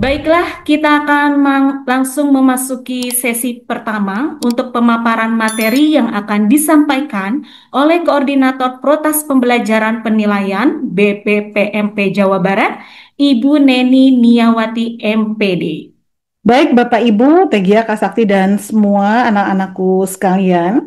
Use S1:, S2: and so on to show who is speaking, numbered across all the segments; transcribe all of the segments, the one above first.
S1: Baiklah, kita akan langsung memasuki sesi pertama untuk pemaparan materi yang akan disampaikan oleh Koordinator Protas Pembelajaran Penilaian BPPMP Jawa Barat, Ibu Neni Niawati MPD.
S2: Baik Bapak Ibu, Tegia, Kak Sakti, dan semua anak-anakku sekalian,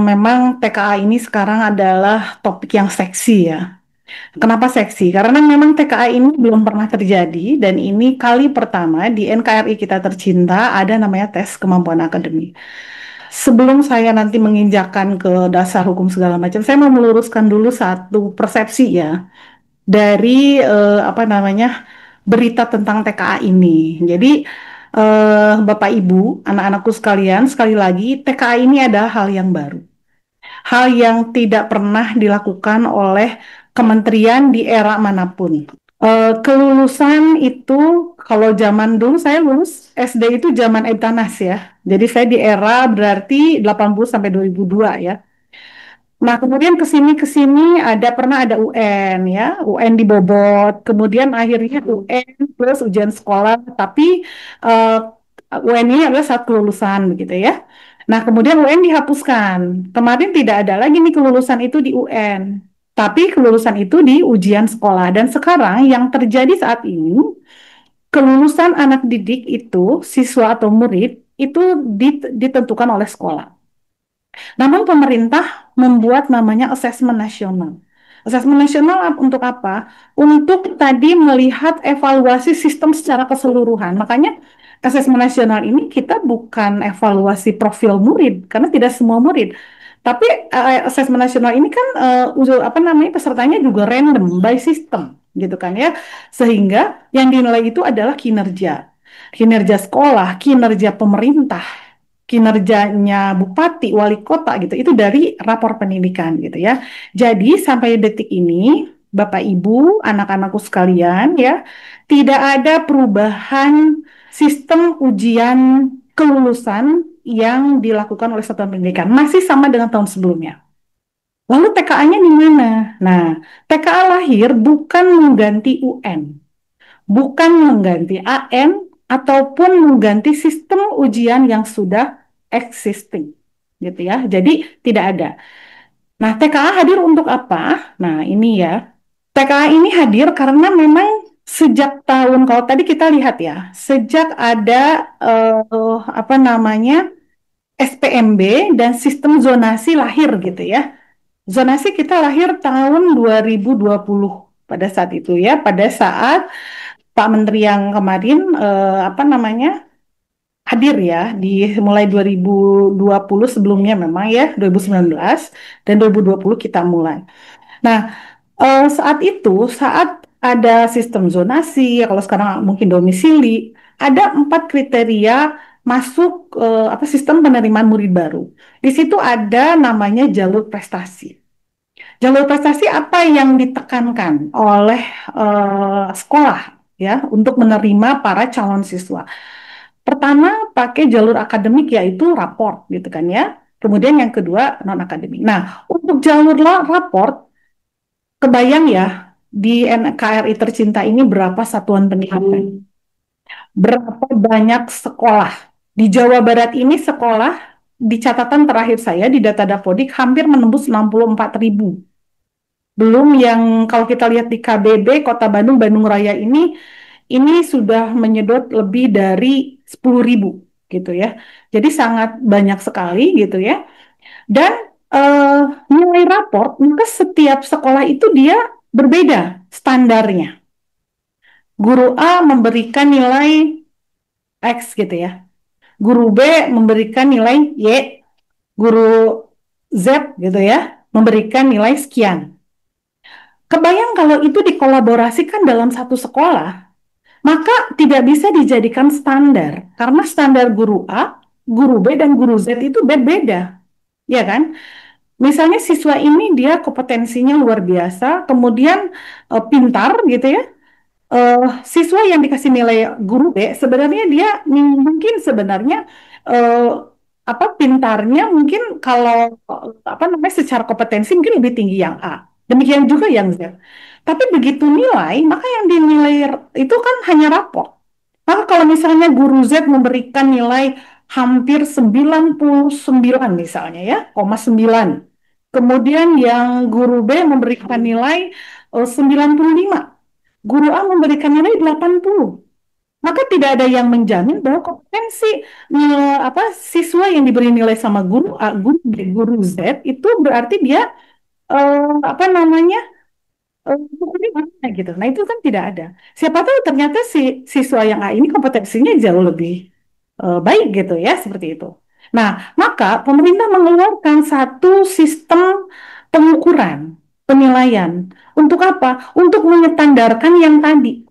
S2: memang TKA ini sekarang adalah topik yang seksi ya. Kenapa seksi? Karena memang TKA ini belum pernah terjadi dan ini kali pertama di NKRI kita tercinta ada namanya tes kemampuan akademik. Sebelum saya nanti menginjakan ke dasar hukum segala macam, saya mau meluruskan dulu satu persepsi ya dari apa namanya berita tentang TKA ini. Jadi Bapak Ibu, anak-anakku sekalian, sekali lagi TKA ini adalah hal yang baru, hal yang tidak pernah dilakukan oleh kementerian di era manapun. Kelulusan itu kalau zaman dulu saya lulus SD itu zaman Ebtanas ya. Jadi saya di era berarti 80 sampai 2002 ya. Nah, kemudian ke sini pernah ada UN ya, UN di Bobot. Kemudian akhirnya UN plus ujian sekolah, tapi eh, UN ini adalah saat kelulusan begitu ya. Nah, kemudian UN dihapuskan. Kemarin tidak ada lagi nih kelulusan itu di UN. Tapi kelulusan itu di ujian sekolah. Dan sekarang yang terjadi saat ini, kelulusan anak didik itu, siswa atau murid, itu ditentukan oleh sekolah. Namun pemerintah membuat namanya asesmen nasional. Asesmen nasional untuk apa? Untuk tadi melihat evaluasi sistem secara keseluruhan. Makanya asesmen nasional ini kita bukan evaluasi profil murid karena tidak semua murid. Tapi asesmen nasional ini kan apa namanya pesertanya juga random by system gitu kan ya. Sehingga yang dinilai itu adalah kinerja. Kinerja sekolah, kinerja pemerintah, kinerjanya bupati, wali kota gitu, itu dari rapor pendidikan gitu ya. Jadi sampai detik ini, Bapak Ibu, anak-anakku sekalian ya, tidak ada perubahan sistem ujian kelulusan yang dilakukan oleh satuan pendidikan. Masih sama dengan tahun sebelumnya. Lalu TKA-nya di mana? Nah, TKA lahir bukan mengganti UN, bukan mengganti AN ataupun mengganti sistem ujian yang sudah existing gitu ya. Jadi tidak ada. Nah, TKA hadir untuk apa? Nah, ini ya. TKA ini hadir karena memang sejak tahun kalau tadi kita lihat ya, sejak ada apa namanya SPMB dan sistem zonasi lahir gitu ya. Zonasi kita lahir tahun 2020 pada saat itu ya, pada saat Pak Menteri yang kemarin apa namanya hadir ya di mulai 2020 sebelumnya memang ya 2019 dan 2020 kita mulai. Nah, saat itu saat ada sistem zonasi, kalau sekarang mungkin domisili, ada 4 kriteria masuk apa sistem penerimaan murid baru. Di situ ada namanya jalur prestasi. Jalur prestasi apa yang ditekankan oleh sekolah ya untuk menerima para calon siswa. Pertama pakai jalur akademik yaitu raport gitu kan ya. Kemudian yang kedua non akademik. Nah, untuk jalur raport kebayang ya di NKRI tercinta ini berapa satuan pendidikan? Berapa banyak sekolah? Di Jawa Barat ini sekolah di catatan terakhir saya di data Dapodik hampir menembus 64.000. Belum yang kalau kita lihat di KBB Kota Bandung, Bandung Raya ini sudah menyedot lebih dari 10.000 gitu ya. Jadi sangat banyak sekali gitu ya. Dan eh, nilai raport, maka setiap sekolah itu dia berbeda standarnya. Guru A memberikan nilai X gitu ya. Guru B memberikan nilai Y, guru Z gitu ya, memberikan nilai sekian. Kebayang kalau itu dikolaborasikan dalam satu sekolah, maka tidak bisa dijadikan standar karena standar guru A, guru B dan guru Z itu berbeda, ya kan? Misalnya siswa ini dia kompetensinya luar biasa, kemudian pintar gitu ya. Siswa yang dikasih nilai guru B sebenarnya dia mungkin sebenarnya eh, apa pintarnya mungkin kalau apa namanya secara kompetensi mungkin lebih tinggi yang A. Demikian juga yang Z. Tapi begitu nilai, maka yang dinilai itu kan hanya rapor. Maka kalau misalnya guru Z memberikan nilai hampir 99 misalnya ya, 9. Kemudian yang guru B memberikan nilai 95. Guru A memberikan nilai 80. Maka tidak ada yang menjamin bahwa kompetensi apa siswa yang diberi nilai sama guru A, guru B, guru Z itu berarti dia apa namanya hukumnya mana gitu. Nah itu kan tidak ada. Siapa tahu ternyata si siswa yang A ini kompetensinya jauh lebih baik gitu ya seperti itu. Nah maka pemerintah mengeluarkan satu sistem pengukuran penilaian untuk apa? Untuk menyetandarkan yang tadi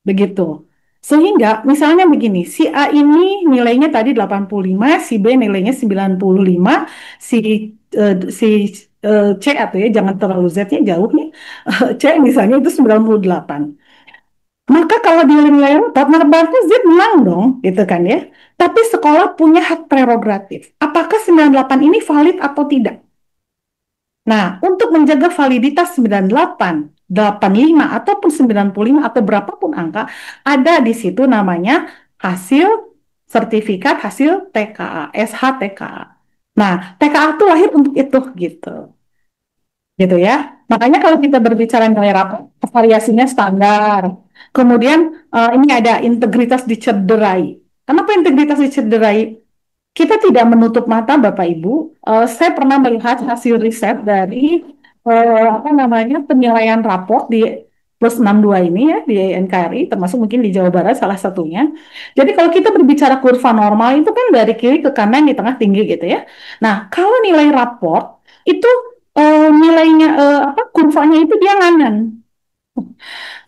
S2: begitu. Sehingga misalnya begini, si A ini nilainya tadi 85, si B nilainya 95, si si C atau ya jangan terlalu Z-nya jauh nih. C misalnya itu 98. Maka kalau dia nilai rapot, maka berarti Z menang dong, gitu kan ya. Tapi sekolah punya hak prerogatif. Apakah 98 ini valid atau tidak? Nah, untuk menjaga validitas 98, 85 ataupun 95 atau berapapun angka, ada di situ namanya hasil sertifikat hasil TKA, SHTKA. Nah, TKA itu lahir untuk itu gitu. Gitu ya. Makanya kalau kita berbicara nilai rapor, variasinya standar. Kemudian ini ada integritas dicederai. Kenapa integritas dicederai? Kita tidak menutup mata, Bapak Ibu. Saya pernah melihat hasil riset dari apa namanya penilaian rapor di plus 62 ini ya di NKRI, termasuk mungkin di Jawa Barat salah satunya. Jadi kalau kita berbicara kurva normal itu kan dari kiri ke kanan di tengah tinggi gitu ya. Nah kalau nilai rapor itu nilainya apa kurvanya itu dia nganan.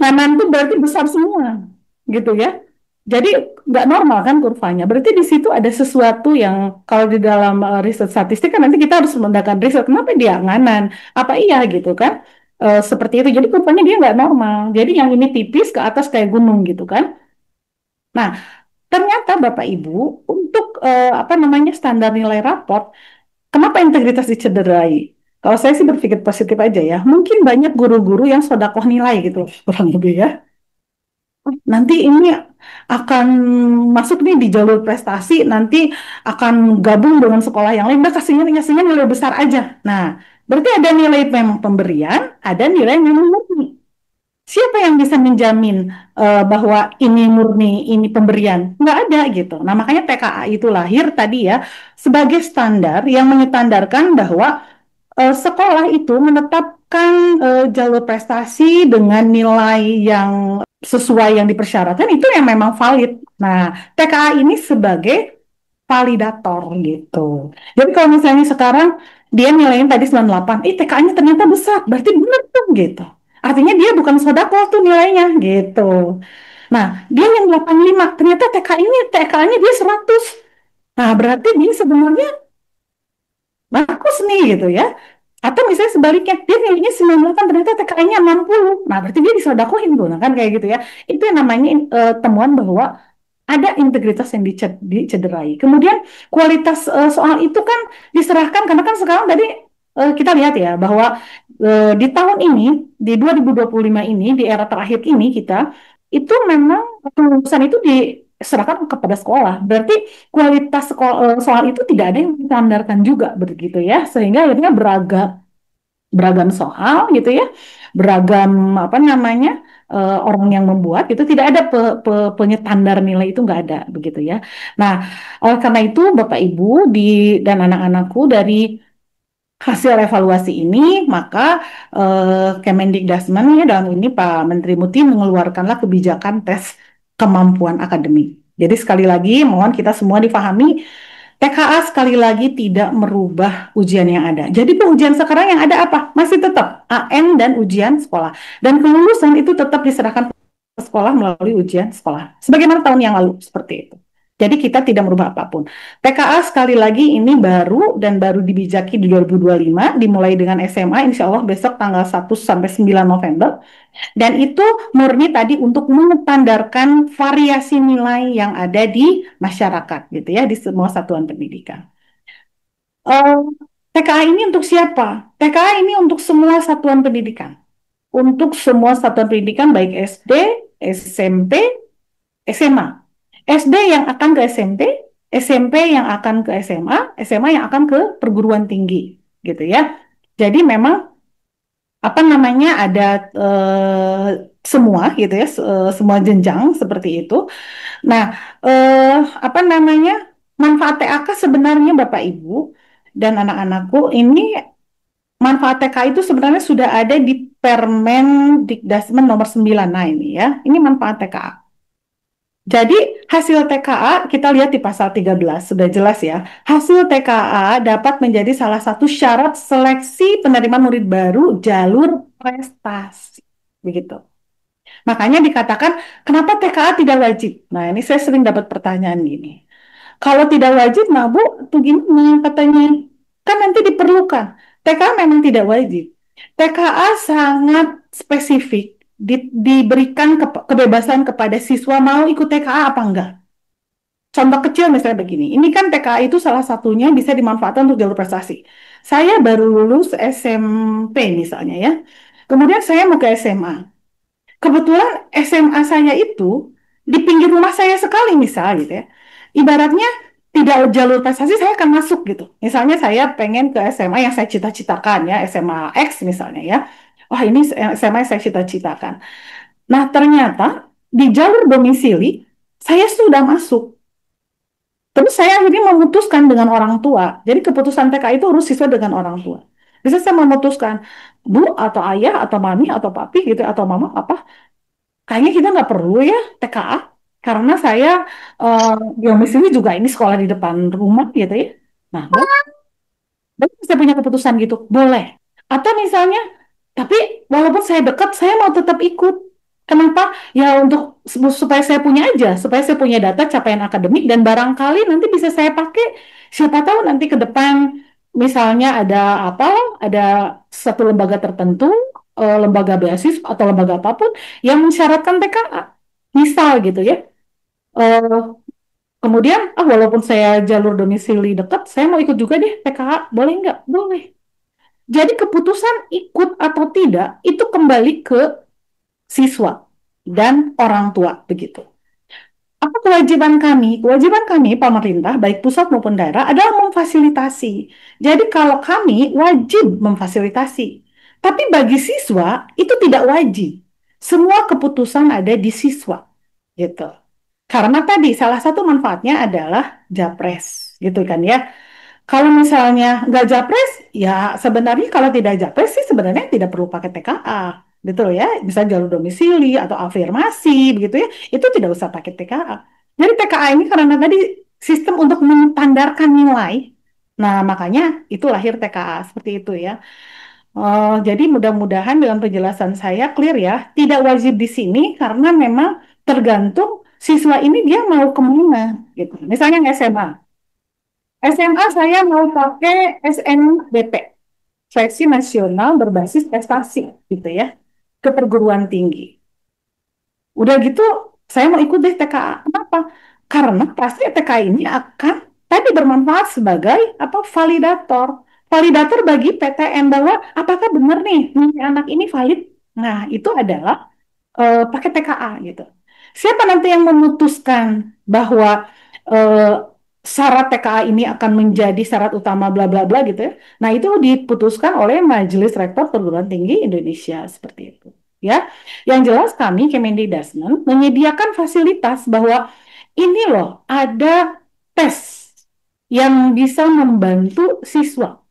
S2: Nganan itu berarti besar semua, gitu ya. Jadi nggak normal kan kurvanya. Berarti di situ ada sesuatu yang kalau di dalam riset statistik kan nanti kita harus menggunakan riset. Kenapa dia nganan? Apa iya gitu kan? Seperti itu. Jadi kurvanya dia nggak normal. Jadi yang ini tipis ke atas kayak gunung gitu kan. Nah, ternyata Bapak Ibu untuk apa namanya standar nilai raport, kenapa integritas dicederai? Kalau saya sih berpikir positif aja ya. Mungkin banyak guru-guru yang sodakoh nilai gitu, kurang lebih ya. Nanti ini akan masuk nih di jalur prestasi, nanti akan gabung dengan sekolah yang lain, udah kasihnya nilai besar aja. Nah, berarti ada nilai memang pemberian, ada nilai memang murni. Siapa yang bisa menjamin bahwa ini murni, ini pemberian? Nggak ada gitu. Nah, makanya TKA itu lahir tadi ya sebagai standar yang menyetandarkan bahwa sekolah itu menetapkan jalur prestasi dengan nilai yang sesuai yang dipersyaratkan itu yang memang valid. Nah, TKA ini sebagai validator gitu. Jadi kalau misalnya sekarang dia nilainya tadi 98, TKA-nya ternyata besar, berarti benar tuh gitu. Artinya dia bukan sodako tuh nilainya gitu. Nah, dia yang 85, ternyata TKA-nya dia 100. Nah, berarti dia sebenarnya bagus nih gitu ya. Atau misalnya sebaliknya, dia nilainya 98, ternyata TKI-nya 60. Nah, berarti dia disodakohin tuh, nah kan kayak gitu ya. Itu yang namanya temuan bahwa ada integritas yang dicederai. Kemudian kualitas soal itu kan diserahkan, karena kan sekarang tadi kita lihat ya, bahwa di tahun ini, di 2025 ini, di era terakhir ini kita, itu memang kelulusan itu diserahkan kepada sekolah. Berarti kualitas soal itu tidak ada yang disandarkan juga begitu ya, sehingga akhirnya beragam beragam soal gitu ya, beragam apa namanya orang yang membuat itu tidak ada penyetandar nilai itu nggak ada begitu ya. Nah, oleh karena itu Bapak Ibu dan anak-anakku dari hasil evaluasi ini maka Kemendikdasmen ya dalam ini Pak Menteri Muti mengeluarkanlah kebijakan tes kemampuan akademik. Jadi sekali lagi mohon kita semua difahami TKA sekali lagi tidak merubah ujian yang ada. Jadi ujian sekarang yang ada apa? Masih tetap AN dan ujian sekolah. Dan kelulusan itu tetap diserahkan ke sekolah melalui ujian sekolah. Sebagaimana tahun yang lalu seperti itu. Jadi kita tidak merubah apapun. TKA sekali lagi ini baru dan baru dibijaki di 2025, dimulai dengan SMA, insya Allah besok tanggal 1 sampai 9 November. Dan itu murni tadi untuk menstandarkan variasi nilai yang ada di masyarakat gitu ya, di semua satuan pendidikan. TKA ini untuk siapa? TKA ini untuk semua satuan pendidikan. untuk semua satuan pendidikan baik SD, SMP, SMA. SD yang akan ke SMP, SMP yang akan ke SMA, SMA yang akan ke perguruan tinggi, gitu ya. Jadi memang apa namanya ada semua gitu ya, semua jenjang seperti itu. Nah, apa namanya manfaat TAK sebenarnya Bapak Ibu dan anak-anakku ini manfaat TKA itu sebenarnya sudah ada di Permen Dikdasmen nomor 9. Nah ini ya, ini manfaat TKA. Jadi hasil TKA kita lihat di pasal 13 sudah jelas ya. Hasil TKA dapat menjadi salah satu syarat seleksi penerimaan murid baru jalur prestasi. Begitu. Makanya dikatakan kenapa TKA tidak wajib? Nah ini saya sering dapat pertanyaan gini. Kalau tidak wajib, nah Bu, tuh gimana katanya? Kan nanti diperlukan. TKA memang tidak wajib. TKA sangat spesifik, diberikan kebebasan kepada siswa mau ikut TKA apa enggak. Contoh kecil misalnya begini, ini kan TKA itu salah satunya bisa dimanfaatkan untuk jalur prestasi. Saya baru lulus SMP misalnya ya, kemudian saya mau ke SMA. Kebetulan SMA saya itu di pinggir rumah saya sekali misal gitu ya. Ibaratnya tidak jalur prestasi saya akan masuk gitu. Misalnya saya pengen ke SMA yang saya cita-citakan ya, SMA X misalnya ya. Wah ini SMA yang saya cita-citakan. Nah ternyata di jalur domisili saya sudah masuk. Terus saya akhirnya memutuskan dengan orang tua. Jadi keputusan TK itu harus sesuai dengan orang tua. Bisa saya memutuskan, Bu atau ayah atau mami atau papi gitu atau mama apa kayaknya kita nggak perlu ya TKA karena saya eh, domisili juga ini sekolah di depan rumah gitu ya. Nah, boleh saya punya keputusan gitu, boleh. Atau misalnya, tapi walaupun saya dekat, saya mau tetap ikut. Kenapa? Ya untuk supaya saya punya aja, supaya saya punya data capaian akademik dan barangkali nanti bisa saya pakai. Siapa tahu nanti ke depan misalnya ada apa, ada satu lembaga tertentu, lembaga beasiswa atau lembaga apapun yang mensyaratkan TKA. Misal gitu ya. Eh, Kemudian, walaupun saya jalur domisili dekat, saya mau ikut juga deh TKA. Boleh nggak? Boleh. Jadi keputusan ikut atau tidak itu kembali ke siswa dan orang tua begitu. Apa kewajiban kami? Kewajiban kami pemerintah baik pusat maupun daerah adalah memfasilitasi. Jadi kalau kami wajib memfasilitasi, tapi bagi siswa itu tidak wajib. Semua keputusan ada di siswa, gitu. Karena tadi salah satu manfaatnya adalah japres, gitu kan ya. Kalau misalnya nggak japres, ya sebenarnya kalau tidak japres sih sebenarnya tidak perlu pakai TKA, gitu ya. Bisa jalur domisili atau afirmasi, begitu ya. Itu tidak usah pakai TKA. Jadi TKA ini karena tadi sistem untuk menstandarkan nilai. Nah, makanya itu lahir TKA seperti itu ya. Jadi mudah-mudahan dengan penjelasan saya clear ya. Tidak wajib di sini karena memang tergantung siswa ini dia mau kemana gitu. Misalnya yang SMA. SMA saya mau pakai SNBP, Seleksi Nasional Berbasis Prestasi, gitu ya, ke perguruan tinggi. Udah gitu, saya mau ikut deh TKA. Kenapa? Karena pasti TKA ini akan tadi bermanfaat sebagai apa validator. Validator bagi PTN bahwa apakah benar nih anak ini valid. Nah, itu adalah pakai TKA gitu. Siapa nanti yang memutuskan bahwa eh, syarat TKA ini akan menjadi syarat utama bla bla bla gitu ya. Nah, itu diputuskan oleh Majelis Rektor Perguruan Tinggi Indonesia seperti itu. Ya, yang jelas kami Kemendikbudristek menyediakan fasilitas bahwa ini loh ada tes yang bisa membantu siswa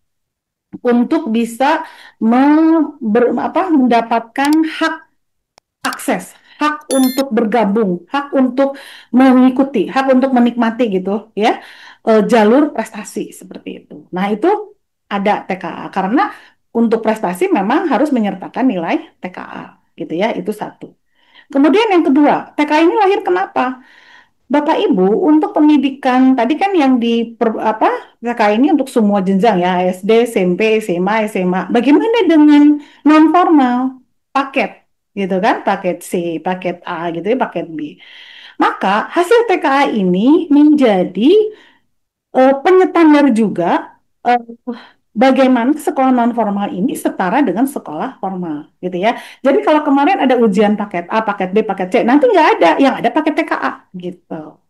S2: untuk bisa mendapatkan hak akses, hak untuk bergabung, hak untuk mengikuti, hak untuk menikmati gitu ya, jalur prestasi seperti itu. Nah, itu ada TKA karena untuk prestasi memang harus menyertakan nilai TKA gitu ya, itu satu. Kemudian yang kedua, TKA ini lahir kenapa? Bapak Ibu, untuk pendidikan tadi kan yang di TKA ini untuk semua jenjang ya, SD, SMP, SMA, SMA. Bagaimana dengan non formal, paket gitu kan, paket C, paket A gitu ya, paket B. Maka hasil TKA ini menjadi penyetandar juga eh, bagaimana sekolah non formal ini setara dengan sekolah formal gitu ya. Jadi kalau kemarin ada ujian paket A, paket B, paket C, nanti nggak ada, yang ada paket TKA gitu.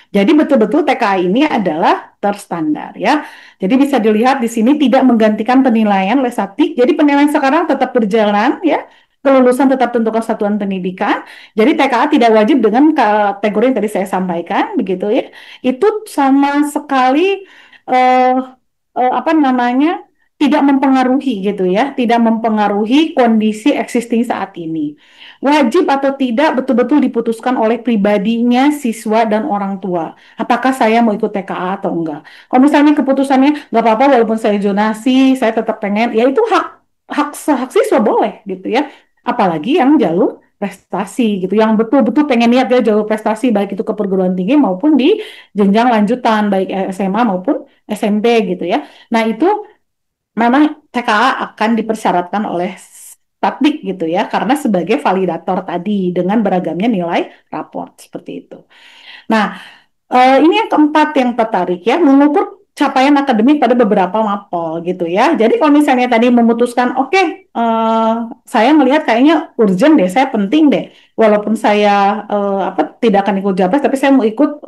S2: Jadi betul-betul TKA ini adalah terstandar ya. Jadi bisa dilihat di sini tidak menggantikan penilaian Lesati. Jadi penilaian sekarang tetap berjalan ya. Kelulusan tetap tentukan satuan pendidikan. Jadi TKA tidak wajib dengan kategori yang tadi saya sampaikan begitu ya. Itu sama sekali eh, apa namanya? Tidak mempengaruhi gitu ya, tidak mempengaruhi kondisi existing saat ini. Wajib atau tidak betul-betul diputuskan oleh pribadinya siswa dan orang tua. Apakah saya mau ikut TKA atau enggak? Kalau misalnya keputusannya nggak apa-apa walaupun saya zonasi, saya tetap pengen, ya itu hak hak hak siswa boleh gitu ya. Apalagi yang jalur prestasi gitu, yang betul-betul pengen niat dia jalur prestasi baik itu ke perguruan tinggi maupun di jenjang lanjutan baik SMA maupun SMP gitu ya. Nah itu memang TKA akan dipersyaratkan oleh Statdik gitu ya, karena sebagai validator tadi dengan beragamnya nilai raport seperti itu. Nah, ini yang keempat yang tertarik ya, mengukur capaian akademik pada beberapa mapel gitu ya. Jadi kalau misalnya tadi memutuskan, oke, saya melihat kayaknya urgent deh, saya penting deh, walaupun saya apa tidak akan ikut Japres, tapi saya mau ikut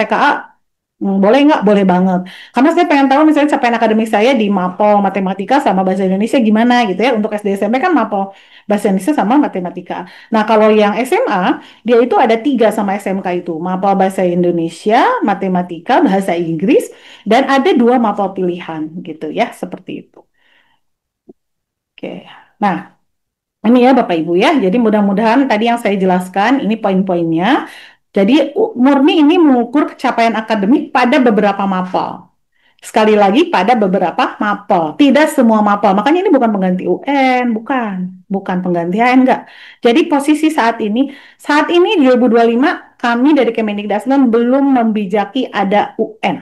S2: TKA. Boleh nggak? Boleh banget. Karena saya pengen tahu misalnya capaian akademik saya di MAPO Matematika sama Bahasa Indonesia gimana gitu ya. Untuk SD SMP kan MAPO Bahasa Indonesia sama Matematika. Nah kalau yang SMA, dia itu ada tiga sama SMK itu. MAPO Bahasa Indonesia, Matematika, Bahasa Inggris, dan ada dua MAPO pilihan gitu ya. Seperti itu. Oke. Nah, ini ya Bapak Ibu ya. Jadi mudah-mudahan tadi yang saya jelaskan ini poin-poinnya. Jadi murni ini mengukur capaian akademik pada beberapa mapel. Sekali lagi pada beberapa mapel, tidak semua mapel. Makanya ini bukan pengganti UN, bukan pengganti HN, enggak. Jadi posisi saat ini di 2025 kami dari Kemendikbudristek belum membijaki ada UN,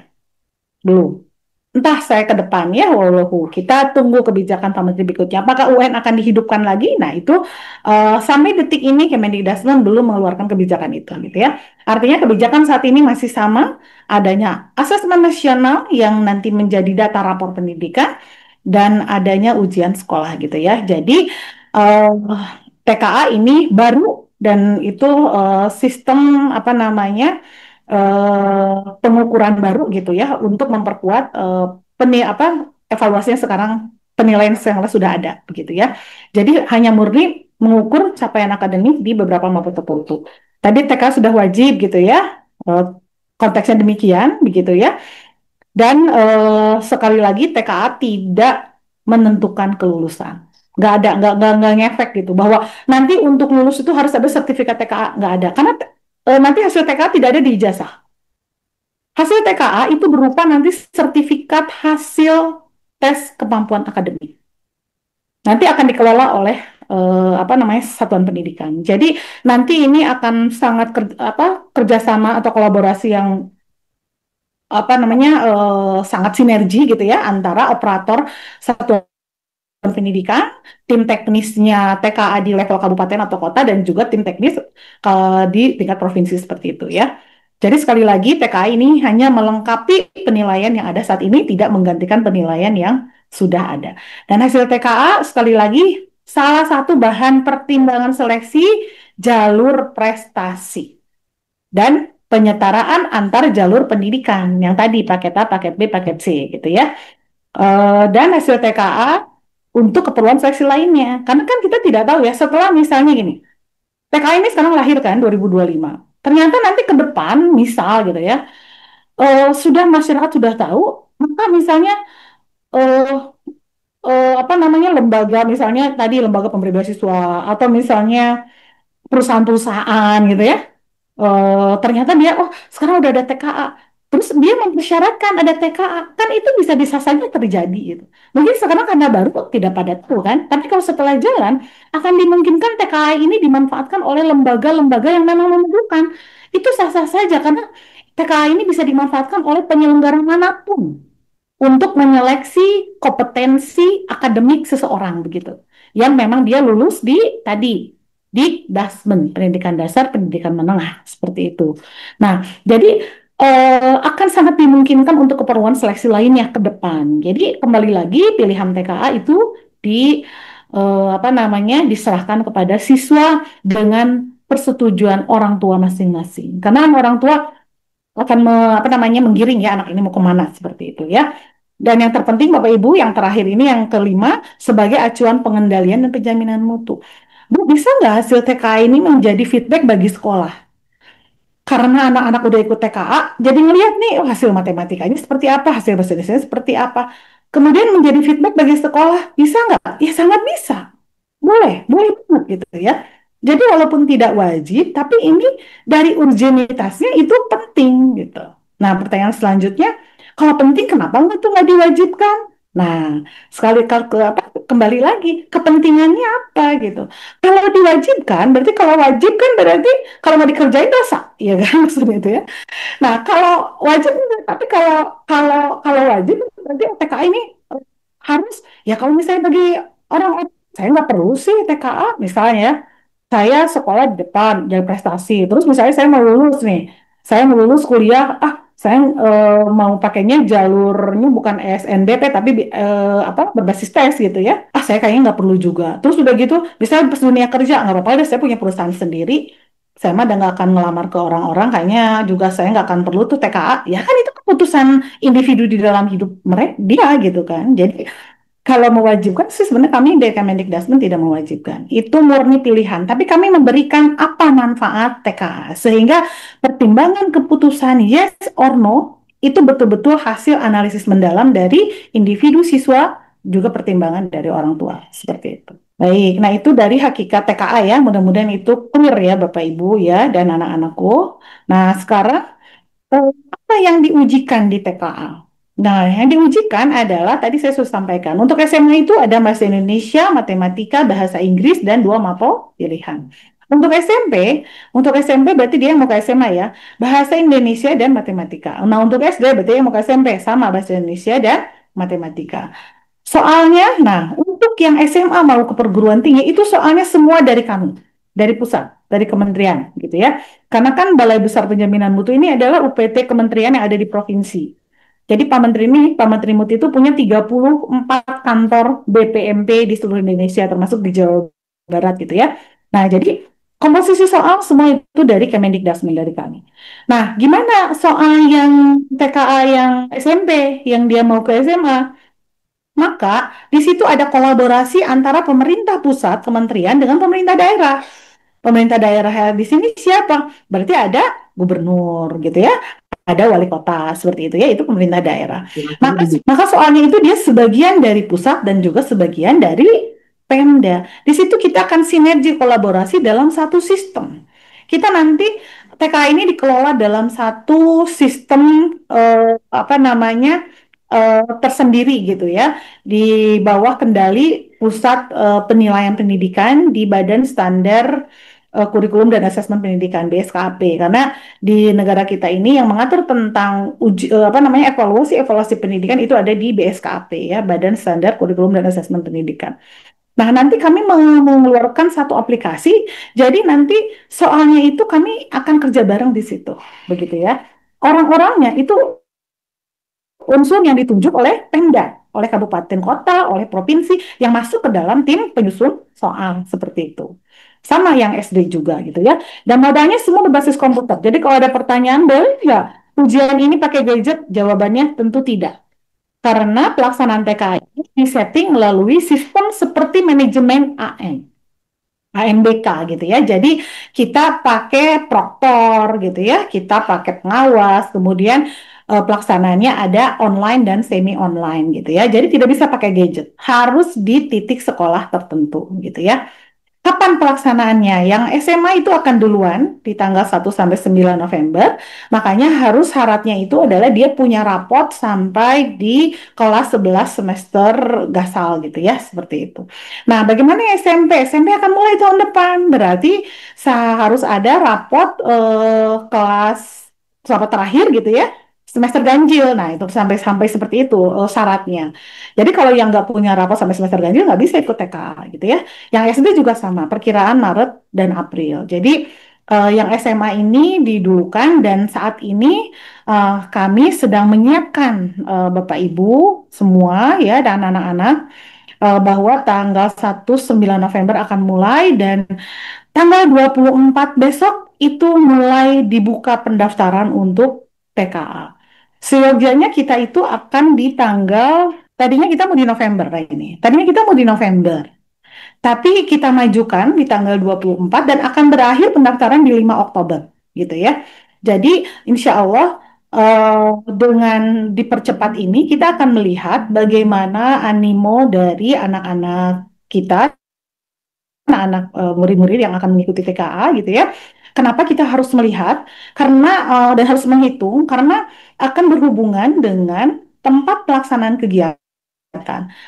S2: belum. Entah saya ke depan ya, wallahu. Kita tunggu kebijakan Pak Menteri berikutnya. Apakah UN akan dihidupkan lagi? Nah itu sampai detik ini Kemendikbudristek belum mengeluarkan kebijakan itu, gitu ya. Artinya kebijakan saat ini masih sama, adanya asesmen nasional yang nanti menjadi data rapor pendidikan dan adanya ujian sekolah, gitu ya. Jadi TKA ini baru dan itu sistem apa namanya? Pengukuran baru gitu ya untuk memperkuat evaluasi yang sekarang penilaian yang sudah ada begitu ya. Jadi hanya murni mengukur capaian akademik di beberapa mapel tertentu. Tadi TK sudah wajib gitu ya. eh, Konteksnya demikian begitu ya. Dan sekali lagi TKA tidak menentukan kelulusan. Nggak ngefek gitu bahwa nanti untuk lulus itu harus ada sertifikat TKA, nggak ada karena nanti hasil TKA tidak ada di ijazah. Hasil TKA itu berupa nanti sertifikat hasil tes kemampuan akademik. Nanti akan dikelola oleh apa namanya satuan pendidikan. Jadi nanti ini akan sangat kerjasama atau kolaborasi yang apa namanya sangat sinergi gitu ya antara operator satuan pendidikan, tim teknisnya TKA di level kabupaten atau kota, dan juga tim teknis di tingkat provinsi seperti itu ya. Jadi sekali lagi TKA ini hanya melengkapi penilaian yang ada saat ini, tidak menggantikan penilaian yang sudah ada. Dan hasil TKA sekali lagi salah satu bahan pertimbangan seleksi jalur prestasi dan penyetaraan antar jalur pendidikan yang tadi paket A, paket B, paket C gitu ya. Dan hasil TKA untuk keperluan seleksi lainnya. Karena kan kita tidak tahu ya, setelah misalnya gini, TKA ini sekarang lahir kan 2025. Ternyata nanti ke depan, misal gitu ya, sudah masyarakat sudah tahu, maka misalnya eh, apa namanya lembaga, misalnya tadi lembaga pemberi beasiswa atau misalnya perusahaan-perusahaan gitu ya, ternyata dia oh sekarang udah ada TKA, terus dia mempersyaratkan ada TKA, kan itu bisa saja terjadi gitu. Mungkin sekarang karena baru kok tidak pada tahu kan, tapi kalau setelah jalan akan dimungkinkan TKA ini dimanfaatkan oleh lembaga-lembaga yang memang memerlukan. Itu sah-sah saja karena TKA ini bisa dimanfaatkan oleh penyelenggara manapun untuk menyeleksi kompetensi akademik seseorang begitu. Yang memang dia lulus di tadi di Dasmen, pendidikan dasar, pendidikan menengah seperti itu. Nah, jadi akan sangat dimungkinkan untuk keperluan seleksi lainnya ke depan. Jadi kembali lagi pilihan TKA itu di apa namanya diserahkan kepada siswa dengan persetujuan orang tua masing-masing. Karena orang tua akan apa namanya menggiring ya anak ini mau kemana seperti itu ya. Dan yang terpenting Bapak Ibu yang terakhir ini yang kelima sebagai acuan pengendalian dan penjaminan mutu. Bu, bisa nggak hasil TKA ini menjadi feedback bagi sekolah? Karena anak-anak udah ikut TKA, jadi ngelihat nih oh, hasil matematikanya seperti apa, hasil bahasa Indonesia seperti apa. Kemudian menjadi feedback bagi sekolah, bisa nggak? Ya sangat bisa. Boleh, boleh banget gitu ya. Jadi walaupun tidak wajib, tapi ini dari urgenitasnya itu penting gitu. Nah, pertanyaan selanjutnya, kalau penting kenapa nggak diwajibkan? Nah, sekali apa, kembali lagi kepentingannya apa gitu. Kalau diwajibkan, berarti kalau wajib kan berarti kalau mau dikerjain dosa, ya kan maksudnya itu ya. Nah, kalau wajib, tapi kalau wajib berarti TKA ini harus ya kalau misalnya bagi orang saya nggak perlu sih TKA misalnya ya. Saya sekolah di depan jadi prestasi terus misalnya saya mau lulus nih saya mau lulus kuliah saya mau pakainya jalurnya bukan ESNBP tapi apa berbasis tes gitu ya saya kayaknya nggak perlu juga terus udah gitu misalnya pas dunia kerja nggak apa-apa deh saya punya perusahaan sendiri saya mah udah nggak akan ngelamar ke orang-orang kayaknya juga saya nggak akan perlu tuh TKA ya kan itu keputusan individu di dalam hidup mereka dia gitu kan jadi kalau mewajibkan sih sebenarnya kami dari Kemendikbudristek tidak mewajibkan. Itu murni pilihan. Tapi kami memberikan apa manfaat TKA. Sehingga pertimbangan keputusan yes or no itu betul-betul hasil analisis mendalam dari individu siswa juga pertimbangan dari orang tua. Seperti itu. Baik, nah itu dari hakikat TKA ya. Mudah-mudahan itu clear ya Bapak Ibu ya dan anak-anakku. Nah sekarang apa yang diujikan di TKA? Nah, yang diujikan adalah tadi saya sudah sampaikan. Untuk SMA itu ada bahasa Indonesia, matematika, bahasa Inggris, dan dua mapel pilihan. Untuk SMP, untuk SMP berarti dia yang mau ke SMA ya, bahasa Indonesia dan matematika. Nah, untuk SD berarti yang mau ke SMP sama bahasa Indonesia dan matematika. Soalnya, nah, untuk yang SMA mau ke perguruan tinggi itu soalnya semua dari kami, dari pusat, dari kementerian gitu ya. Karena kan Balai Besar Penjaminan Mutu ini adalah UPT kementerian yang ada di provinsi. Jadi Pak Menteri Mutu itu punya 34 kantor BPMP di seluruh Indonesia termasuk di Jawa Barat gitu ya. Nah, jadi komposisi soal semua itu dari Kemendikbudristek dari kami. Nah, gimana soal yang TKA yang SMP yang dia mau ke SMA? Maka di situ ada kolaborasi antara pemerintah pusat, kementerian dengan pemerintah daerah. Pemerintah daerah di sini siapa? Berarti ada gubernur gitu ya, ada wali kota seperti itu ya, itu pemerintah daerah. Maka soalnya itu dia sebagian dari pusat dan juga sebagian dari Pemda. Di situ kita akan sinergi kolaborasi dalam satu sistem. Kita nanti TKA ini dikelola dalam satu sistem apa namanya tersendiri gitu ya di bawah kendali pusat penilaian pendidikan di Badan Standar Kurikulum dan Asesmen Pendidikan BSKP karena di negara kita ini yang mengatur tentang apa namanya evaluasi pendidikan itu ada di BSKP ya Badan Standar Kurikulum dan Asesmen Pendidikan. Nah, nanti kami mengeluarkan satu aplikasi, jadi nanti soalnya itu kami akan kerja bareng di situ, begitu ya. Orang-orangnya itu unsur yang ditunjuk oleh Pemda, oleh kabupaten kota, oleh provinsi yang masuk ke dalam tim penyusun soal seperti itu. Sama yang SD juga gitu ya. Dan modalnya semua berbasis komputer. Jadi kalau ada pertanyaan, boleh nggak ujian ini pakai gadget? Jawabannya tentu tidak. Karena pelaksanaan TKA ini disetting melalui sistem seperti manajemen AM. AMBK gitu ya. Jadi kita pakai proktor gitu ya, kita pakai pengawas, kemudian pelaksanaannya ada online dan semi online gitu ya. Jadi tidak bisa pakai gadget, harus di titik sekolah tertentu gitu ya. Kapan pelaksanaannya? Yang SMA itu akan duluan di tanggal 1 sampai 9 November. Makanya harus syaratnya itu adalah dia punya raport sampai di kelas 11 semester gasal gitu ya, seperti itu. Nah, bagaimana SMP? SMP akan mulai tahun depan. Berarti harus ada raport kelas sahabat terakhir gitu ya. Semester ganjil, nah itu sampai sampai seperti itu syaratnya. Jadi kalau yang nggak punya raport sampai semester ganjil nggak bisa ikut TK gitu ya. Yang SD juga sama, perkiraan Maret dan April. Jadi Yang SMA ini didulukan dan saat ini kami sedang menyiapkan Bapak Ibu semua ya dan anak-anak bahwa tanggal 1 9 November akan mulai dan tanggal 24 besok itu mulai dibuka pendaftaran untuk TKA. Seyogianya kita itu akan di tanggal, tadinya kita mau di November ini. Tadinya kita mau di November. Tapi kita majukan di tanggal 24 dan akan berakhir pendaftaran di 5 Oktober gitu ya. Jadi insya Allah dengan dipercepat ini kita akan melihat bagaimana animo dari anak-anak kita, anak-anak murid-murid yang akan mengikuti TKA gitu ya. Kenapa kita harus melihat? Karena dan harus menghitung karena akan berhubungan dengan tempat pelaksanaan kegiatan.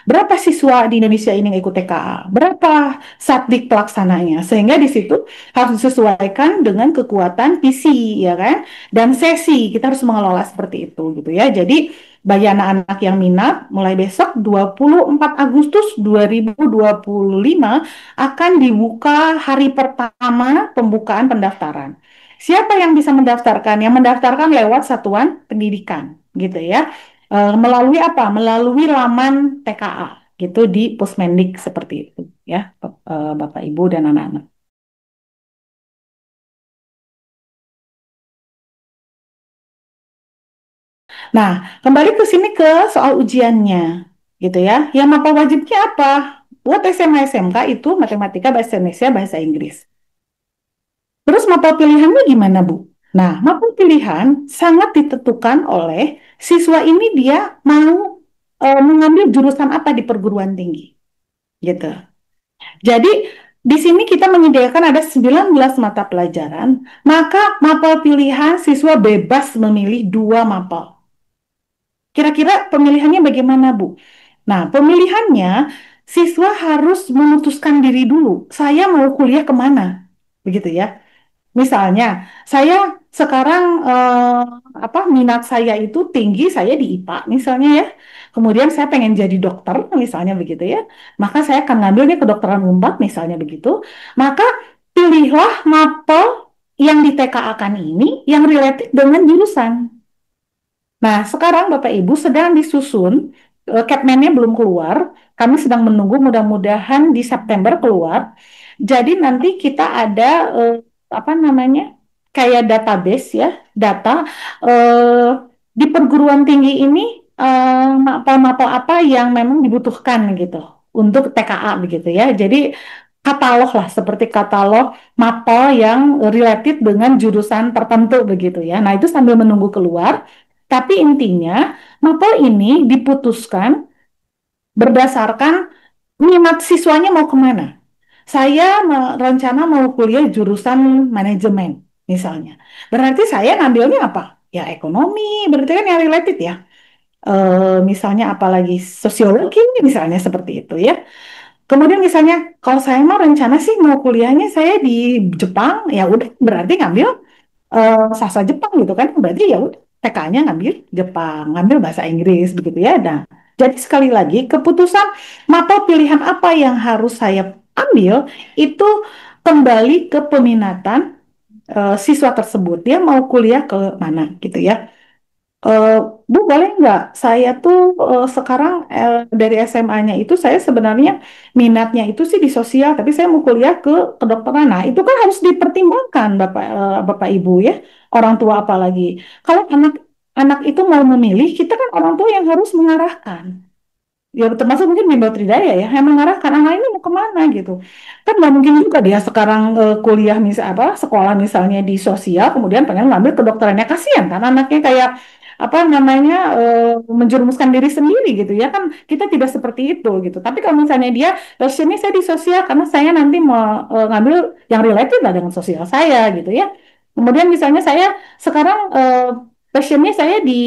S2: Berapa siswa di Indonesia ini yang ikut TKA? Berapa satdik pelaksananya? Sehingga di situ harus disesuaikan dengan kekuatan PC, ya kan? Dan sesi, kita harus mengelola seperti itu, gitu ya. Jadi, bagi anak-anak yang minat, mulai besok 24 Agustus 2025 akan dibuka hari pertama pembukaan pendaftaran. Siapa yang bisa mendaftarkan? Yang mendaftarkan lewat satuan pendidikan, gitu ya. Melalui apa? Melalui laman TKA gitu di Pusmendik seperti itu ya, Bapak Ibu dan anak-anak. Nah, kembali ke sini ke soal ujiannya gitu ya. Yang mapel wajibnya apa? Buat SMA SMK itu matematika, bahasa Indonesia, bahasa Inggris. Terus mapel pilihannya gimana, Bu? Nah, mapel pilihan sangat ditentukan oleh siswa ini dia mau mengambil jurusan apa di perguruan tinggi gitu. Jadi di sini kita menyediakan ada 19 mata pelajaran, maka mapel pilihan siswa bebas memilih 2 mapel. Kira-kira pemilihannya bagaimana, Bu? Nah, pemilihannya siswa harus memutuskan diri dulu. Saya mau kuliah kemana? Begitu ya. Misalnya, saya sekarang minat saya itu tinggi, saya di IPA misalnya ya. Kemudian saya pengen jadi dokter misalnya begitu ya. Maka saya akan ngambilnya kedokteran umum misalnya begitu. Maka pilihlah mapel yang di TKA-kan ini yang related dengan jurusan. Nah, sekarang Bapak Ibu sedang disusun, Capman-nya belum keluar. Kami sedang menunggu mudah-mudahan di September keluar. Jadi nanti kita ada apa namanya kayak database ya, data eh, di perguruan tinggi ini mapel-mapel apa yang memang dibutuhkan gitu untuk TKA begitu ya. Jadi katalog lah seperti katalog mapel yang related dengan jurusan tertentu begitu ya. Nah, itu sambil menunggu keluar. Tapi intinya, mapel ini diputuskan berdasarkan minat siswanya mau kemana. Saya rencana mau kuliah jurusan manajemen, misalnya. Berarti saya ngambilnya apa? Ya ekonomi, berarti kan yang related ya. Misalnya apalagi sosiologi, misalnya seperti itu ya. Kemudian misalnya, kalau saya mau rencana sih mau kuliahnya saya di Jepang, ya udah berarti ngambil sastra Jepang gitu kan berarti ya udah TK-nya ngambil Jepang ngambil bahasa Inggris begitu ya nah jadi sekali lagi keputusan mata pilihan apa yang harus saya ambil itu kembali ke peminatan siswa tersebut dia mau kuliah ke mana gitu ya. Eh, Bu, boleh nggak? Saya tuh sekarang dari SMA-nya itu saya sebenarnya minatnya itu sih di sosial, tapi saya mau kuliah ke kedokteran. Nah, itu kan harus dipertimbangkan Bapak Ibu ya, orang tua apalagi. Kalau anak itu mau memilih, kita kan orang tua yang harus mengarahkan. Ya termasuk mungkin bimbel tridaya ya yang mengarahkan anak ini mau kemana gitu kan nggak mungkin juga dia sekarang kuliah sekolah misalnya di sosial kemudian pengen ngambil kedokterannya kasihan kan anaknya kayak apa namanya menjerumuskan diri sendiri gitu ya kan kita tidak seperti itu gitu tapi kalau misalnya dia passionnya saya di sosial karena saya nanti mau ngambil yang related lah dengan sosial saya gitu ya kemudian misalnya saya sekarang passionnya saya di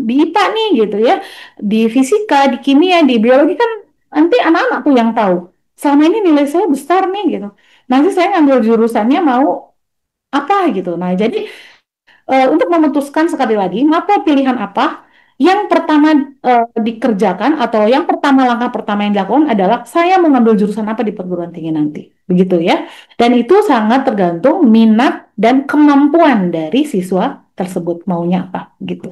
S2: IPA nih gitu ya di fisika, di kimia, di biologi kan nanti anak-anak tuh yang tahu. Selama ini nilai saya besar nih gitu. Nanti saya ngambil jurusannya mau apa gitu. Nah, jadi untuk memutuskan sekali lagi, mata pilihan apa? yang pertama dikerjakan atau yang pertama langkah pertama yang dilakukan adalah saya mau ngambil jurusan apa di perguruan tinggi nanti, begitu ya. Dan itu sangat tergantung minat dan kemampuan dari siswa tersebut maunya apa, gitu.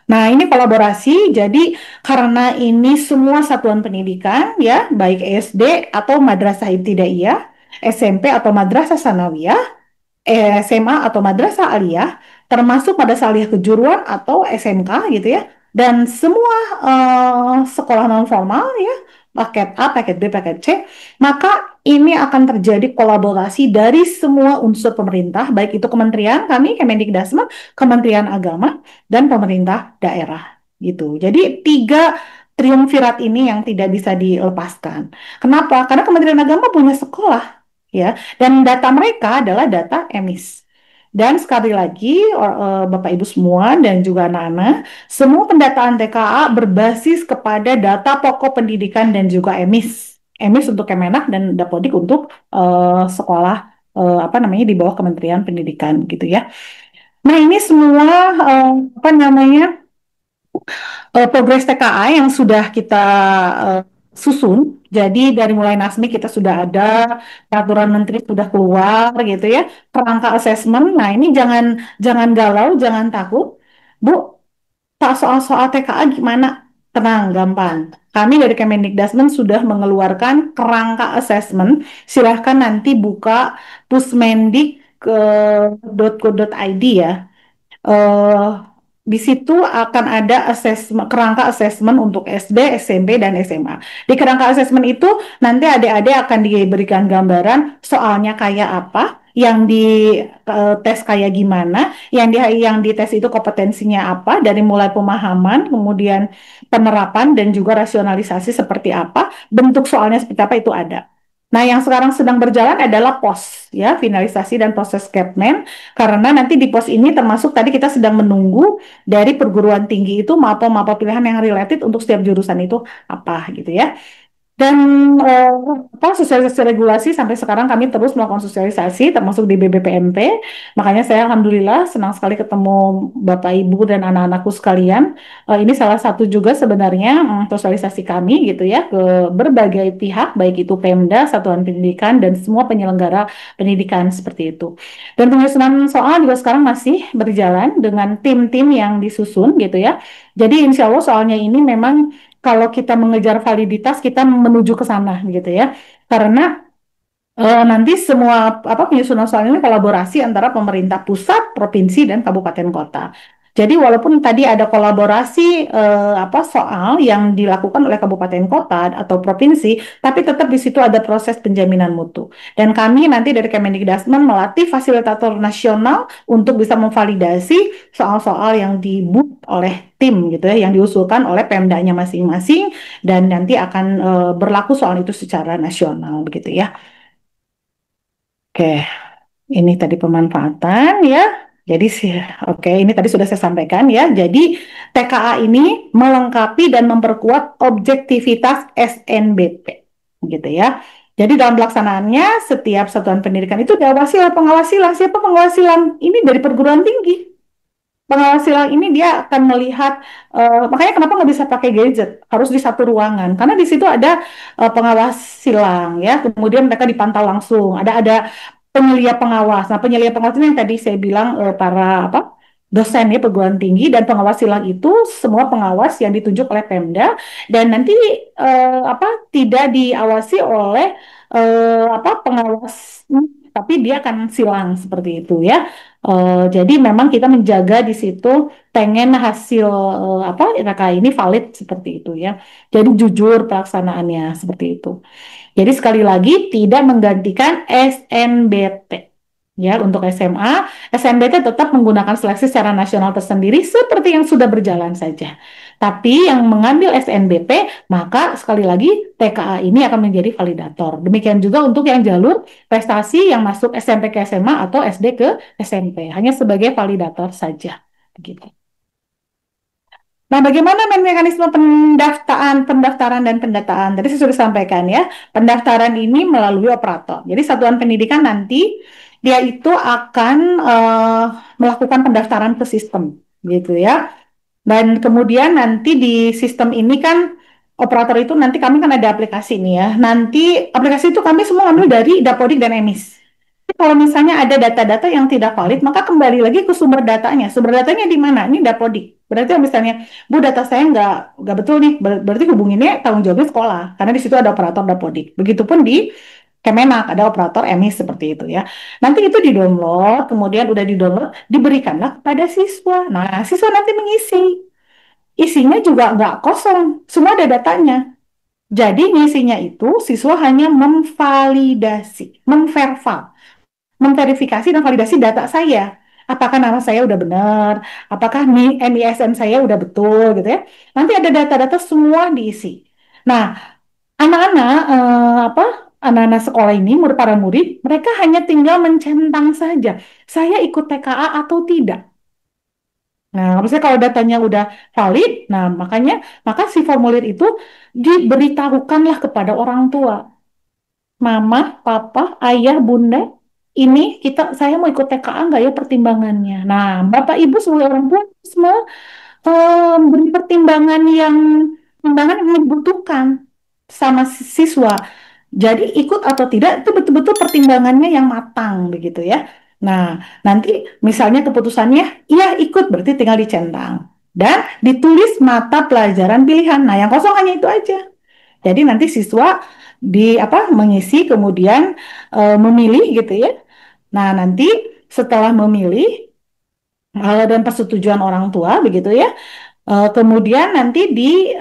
S2: Nah, ini kolaborasi. Jadi karena ini semua satuan pendidikan ya, baik SD atau madrasah ibtidaiyah, SMP atau madrasah sanawiyah, SMA atau madrasah aliyah, termasuk madrasah aliyah kejuruan atau SMK gitu ya, dan semua sekolah non formal ya, paket A, paket B, paket C, maka ini akan terjadi kolaborasi dari semua unsur pemerintah, baik itu kementerian kami, Kemendikbudristek, Kementerian Agama, dan pemerintah daerah gitu. Jadi tiga triumvirat ini yang tidak bisa dilepaskan. Kenapa? Karena Kementerian Agama punya sekolah ya, dan data mereka adalah data emis. Dan sekali lagi, Bapak Ibu semua dan juga anak-anak, semua pendataan TKA berbasis kepada data pokok pendidikan dan juga emis. Emis untuk Kemenak dan Dapodik untuk sekolah apa namanya di bawah Kementerian Pendidikan gitu ya. Nah ini semua apa namanya progres TKA yang sudah kita eh, susun. Jadi dari mulai NASMI kita sudah ada, peraturan menteri sudah keluar gitu ya, kerangka asesmen. Nah ini jangan jangan galau, jangan takut, Bu. Pak soal-soal TKA gimana? Tenang, gampang. Kami dari Kemendikbudristek sudah mengeluarkan kerangka asesmen. Silahkan nanti buka pusmendik.go.id ya. eh di situ akan ada kerangka asesmen untuk SD, SMP, dan SMA. Di kerangka asesmen itu nanti adik-adik akan diberikan gambaran soalnya kayak apa, yang di tes kayak gimana, yang di tes itu kompetensinya apa, dari mulai pemahaman, kemudian penerapan dan juga rasionalisasi seperti apa, bentuk soalnya seperti apa itu ada. Nah, yang sekarang sedang berjalan adalah POS, ya, finalisasi dan proses Capman, karena nanti di POS ini termasuk tadi kita sedang menunggu dari perguruan tinggi itu mapel-mapel pilihan yang related untuk setiap jurusan itu apa gitu ya. Dan eh, apa sosialisasi regulasi sampai sekarang kami terus melakukan sosialisasi termasuk di BBPMP. Makanya saya alhamdulillah senang sekali ketemu Bapak Ibu dan anak-anakku sekalian. Ini salah satu juga sebenarnya sosialisasi kami gitu ya ke berbagai pihak baik itu Pemda, satuan pendidikan dan semua penyelenggara pendidikan seperti itu. Dan penyusunan soal juga sekarang masih berjalan dengan tim-tim yang disusun gitu ya. Jadi insya Allah soalnya ini memang kalau kita mengejar validitas kita menuju ke sana gitu ya. Karena nanti semua apa penyusunan soal ini kolaborasi antara pemerintah pusat, provinsi dan kabupaten kota. Jadi walaupun tadi ada kolaborasi apa soal yang dilakukan oleh kabupaten kota atau provinsi, tapi tetap di situ ada proses penjaminan mutu. Dan kami nanti dari Kemendikbudristek melatih fasilitator nasional untuk bisa memvalidasi soal-soal yang dibuat oleh tim gitu ya, yang diusulkan oleh Pemdanya masing-masing dan nanti akan berlaku soal itu secara nasional begitu ya. Oke, ini tadi pemanfaatan ya. Jadi sih, oke, ini tadi sudah saya sampaikan ya. Jadi TKA ini melengkapi dan memperkuat objektivitas SNBP, gitu ya. Jadi dalam pelaksanaannya setiap satuan pendidikan itu diawasi oleh pengawasilan. Siapa pengawasilan? Ini dari perguruan tinggi. Penghasilan ini dia akan melihat, makanya kenapa nggak bisa pakai gadget, harus di satu ruangan, karena di situ ada pengawas silang ya, kemudian mereka dipantau langsung, ada penyelia pengawas. Nah penyelia pengawas ini yang tadi saya bilang para apa dosen ya perguruan tinggi dan pengawas silang itu semua pengawas yang ditunjuk oleh Pemda dan nanti apa tidak diawasi oleh apa pengawas, tapi dia akan silang seperti itu ya. Jadi memang kita menjaga di situ pengen hasil apa ITK ini valid seperti itu ya. Jadi jujur pelaksanaannya seperti itu. Jadi sekali lagi tidak menggantikan SNBT. Ya, untuk SMA, SNBT tetap menggunakan seleksi secara nasional tersendiri seperti yang sudah berjalan saja. Tapi yang mengambil SNBP, maka sekali lagi TKA ini akan menjadi validator. Demikian juga untuk yang jalur prestasi yang masuk SMP ke SMA atau SD ke SMP, hanya sebagai validator saja. Begitu. Nah, bagaimana mekanisme pendaftaran dan pendataan? Tadi saya sudah sampaikan ya, pendaftaran ini melalui operator. Jadi satuan pendidikan nanti dia itu akan melakukan pendaftaran ke sistem, gitu ya. Dan kemudian nanti di sistem ini kan operator itu nanti kami kan ada aplikasi nih ya. Nanti aplikasi itu kami semua ambil dari Dapodik dan EMIS. Kalau misalnya ada data-data yang tidak valid, maka kembali lagi ke sumber datanya. Sumber datanya di mana? Ini Dapodik. Berarti misalnya, Bu, data saya nggak betul nih, berarti hubunginnya tanggung jawabnya sekolah, karena di situ ada operator Dapodik. Begitupun di Kemenak, ada operator EMIS seperti itu ya. Nanti itu di-download, kemudian udah di-download, diberikanlah kepada siswa. Nah, siswa nanti mengisi. Isinya juga nggak kosong, semua ada datanya. Jadi ngisinya itu siswa hanya memvalidasi, memverifikasi dan validasi data saya. Apakah nama saya udah benar? Apakah NISN saya udah betul gitu ya? Nanti ada data-data semua diisi. Nah, anak-anak anak-anak sekolah ini, para murid, mereka hanya tinggal mencentang saja. Saya ikut TKA atau tidak? Nah, maksudnya kalau datanya udah valid, nah maka si formulir itu diberitahukanlah kepada orang tua. Mama, papa, ayah, bunda, ini saya mau ikut TKA nggak ya pertimbangannya. Nah, bapak ibu sebagai orang tua semua beri pertimbangan yang dibutuhkan sama siswa. Jadi ikut atau tidak itu betul-betul pertimbangannya yang matang begitu ya. Nah, nanti misalnya keputusannya iya ikut berarti tinggal dicentang dan ditulis mata pelajaran pilihan. Nah, yang kosong hanya itu aja. Jadi nanti siswa mengisi kemudian memilih gitu ya. Nah, nanti setelah memilih dan persetujuan orang tua begitu ya. Kemudian nanti di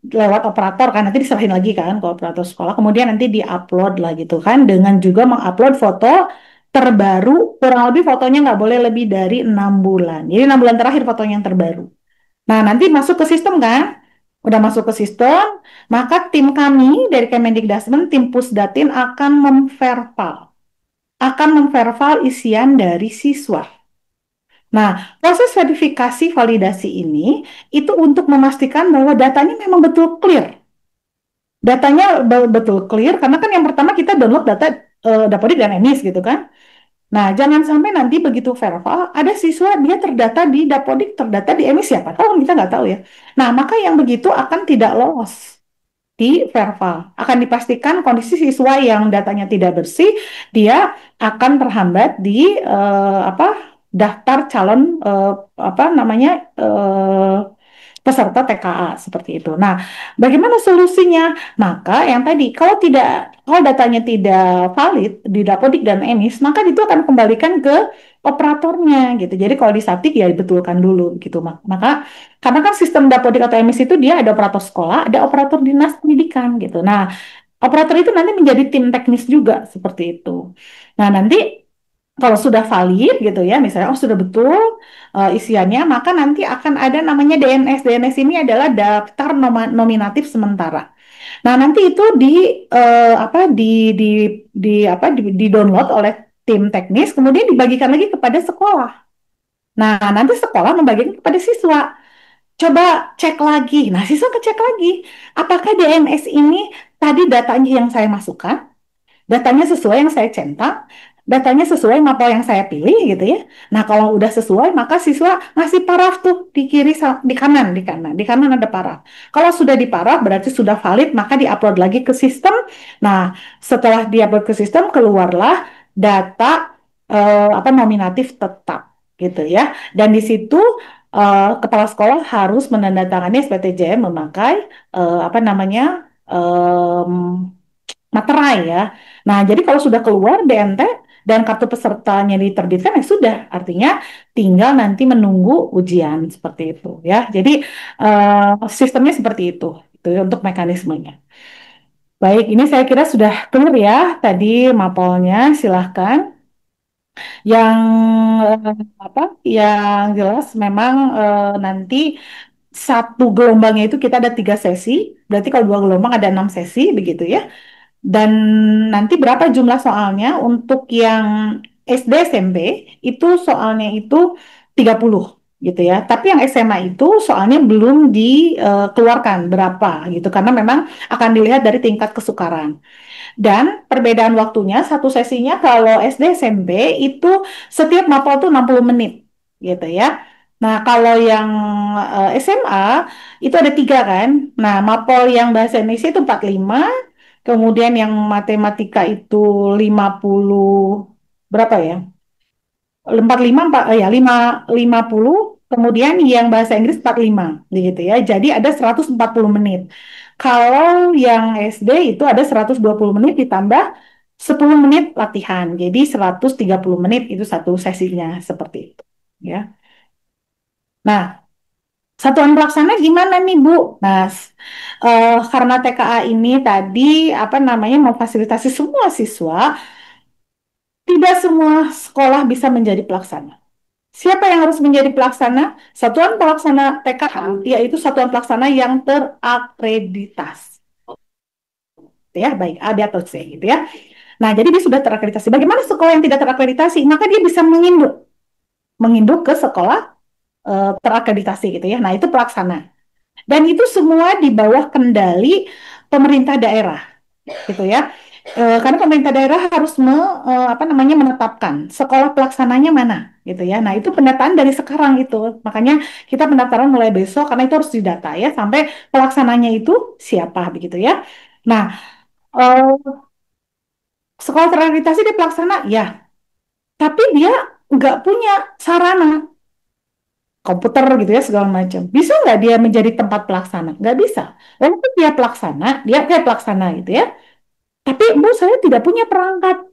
S2: lewat operator kan nanti diserahin lagi kan ke operator sekolah. Kemudian nanti diupload lah gitu kan dengan juga mengupload foto terbaru kurang lebih fotonya nggak boleh lebih dari 6 bulan. Jadi 6 bulan terakhir fotonya yang terbaru. Nah nanti masuk ke sistem kan. Udah masuk ke sistem, maka tim kami dari Kemendikbudristek, tim Pusdatin akan memverval isian dari siswa. Nah, proses verifikasi validasi ini itu untuk memastikan bahwa datanya memang betul clear. Datanya betul clear karena kan yang pertama kita download data Dapodik dan EMIS gitu kan. Nah, jangan sampai nanti begitu verval ada siswa dia terdata di Dapodik, terdata di EMIS siapa tahu kita nggak tahu ya. Nah, maka yang begitu akan tidak lolos di verval. Akan dipastikan kondisi siswa yang datanya tidak bersih, dia akan terhambat di daftar calon peserta TKA seperti itu. Nah, bagaimana solusinya? Maka yang tadi kalau datanya tidak valid di Dapodik dan EMIS, maka itu akan kembalikan ke operatornya gitu. Jadi kalau di Saptik ya dibetulkan dulu gitu. Maka karena kan sistem Dapodik atau EMIS itu dia ada operator sekolah, ada operator dinas pendidikan gitu. Nah, operator itu nanti menjadi tim teknis juga seperti itu. Nah, nanti kalau sudah valid gitu ya, misalnya sudah betul isiannya, maka nanti akan ada namanya DNS. DNS ini adalah daftar nominatif sementara. Nah, nanti itu di download oleh tim teknis, kemudian dibagikan lagi kepada sekolah. Nah, nanti sekolah membagikan kepada siswa. Coba cek lagi. Nah, siswa kecek lagi. Apakah DNS ini tadi datanya yang saya masukkan? Datanya sesuai yang saya centang, datanya sesuai mapel yang saya pilih gitu ya. Nah, kalau udah sesuai, maka siswa ngasih paraf tuh di kiri, di kanan ada paraf. Kalau sudah di paraf berarti sudah valid, maka diupload lagi ke sistem. Nah, setelah diupload ke sistem, keluarlah data nominatif tetap gitu ya. Dan di situ kepala sekolah harus menandatangani SPTJM memakai apa namanya materai ya. Nah, jadi kalau sudah keluar DNT dan kartu pesertanya diterbitkan ya sudah, artinya tinggal nanti menunggu ujian seperti itu ya. Jadi sistemnya seperti itu ya untuk mekanismenya. Baik, ini saya kira sudah clear ya tadi mapolnya. Silahkan. Yang yang jelas memang nanti satu gelombangnya itu kita ada 3 sesi. Berarti kalau 2 gelombang ada 6 sesi begitu ya. Dan nanti berapa jumlah soalnya untuk yang SD SMP itu soalnya itu 30 gitu ya. Tapi yang SMA itu soalnya belum dikeluarkan berapa gitu karena memang akan dilihat dari tingkat kesukaran. Dan perbedaan waktunya satu sesinya kalau SD SMP itu setiap mapel tuh 60 menit gitu ya. Nah, kalau yang SMA itu ada tiga kan. Nah, mapol yang bahasa Indonesia itu 45, kemudian yang matematika itu 50, berapa ya? 45, ya 50, kemudian yang bahasa Inggris 45, gitu ya. Jadi ada 140 menit. Kalau yang SD itu ada 120 menit ditambah 10 menit latihan. Jadi 130 menit itu satu sesinya seperti itu, ya. Nah, satuan pelaksana gimana nih, Bu? Nah, karena TKA ini tadi apa namanya memfasilitasi semua siswa, tidak semua sekolah bisa menjadi pelaksana. Siapa yang harus menjadi pelaksana? Satuan pelaksana TKA, yaitu satuan pelaksana yang terakreditasi. Ya, baik A, B, atau C gitu ya. Nah, jadi dia sudah terakreditasi. Bagaimana sekolah yang tidak terakreditasi? Maka dia bisa menginduk ke sekolah terakreditasi gitu ya. Nah, itu pelaksana. Dan itu semua di bawah kendali pemerintah daerah, gitu ya. Karena pemerintah daerah harus apa namanya menetapkan sekolah pelaksananya mana, gitu ya. Nah, itu pendataan dari sekarang itu. Makanya kita pendaftaran mulai besok karena itu harus didata ya sampai pelaksananya itu siapa begitu ya. Nah, eh, sekolah terakreditasi dia pelaksana ya, tapi dia nggak punya sarana komputer gitu ya segala macam. Bisa nggak dia menjadi tempat pelaksana? Nggak bisa. Walaupun dia pelaksana, dia kayak pelaksana gitu ya. Tapi Bu, saya tidak punya perangkat.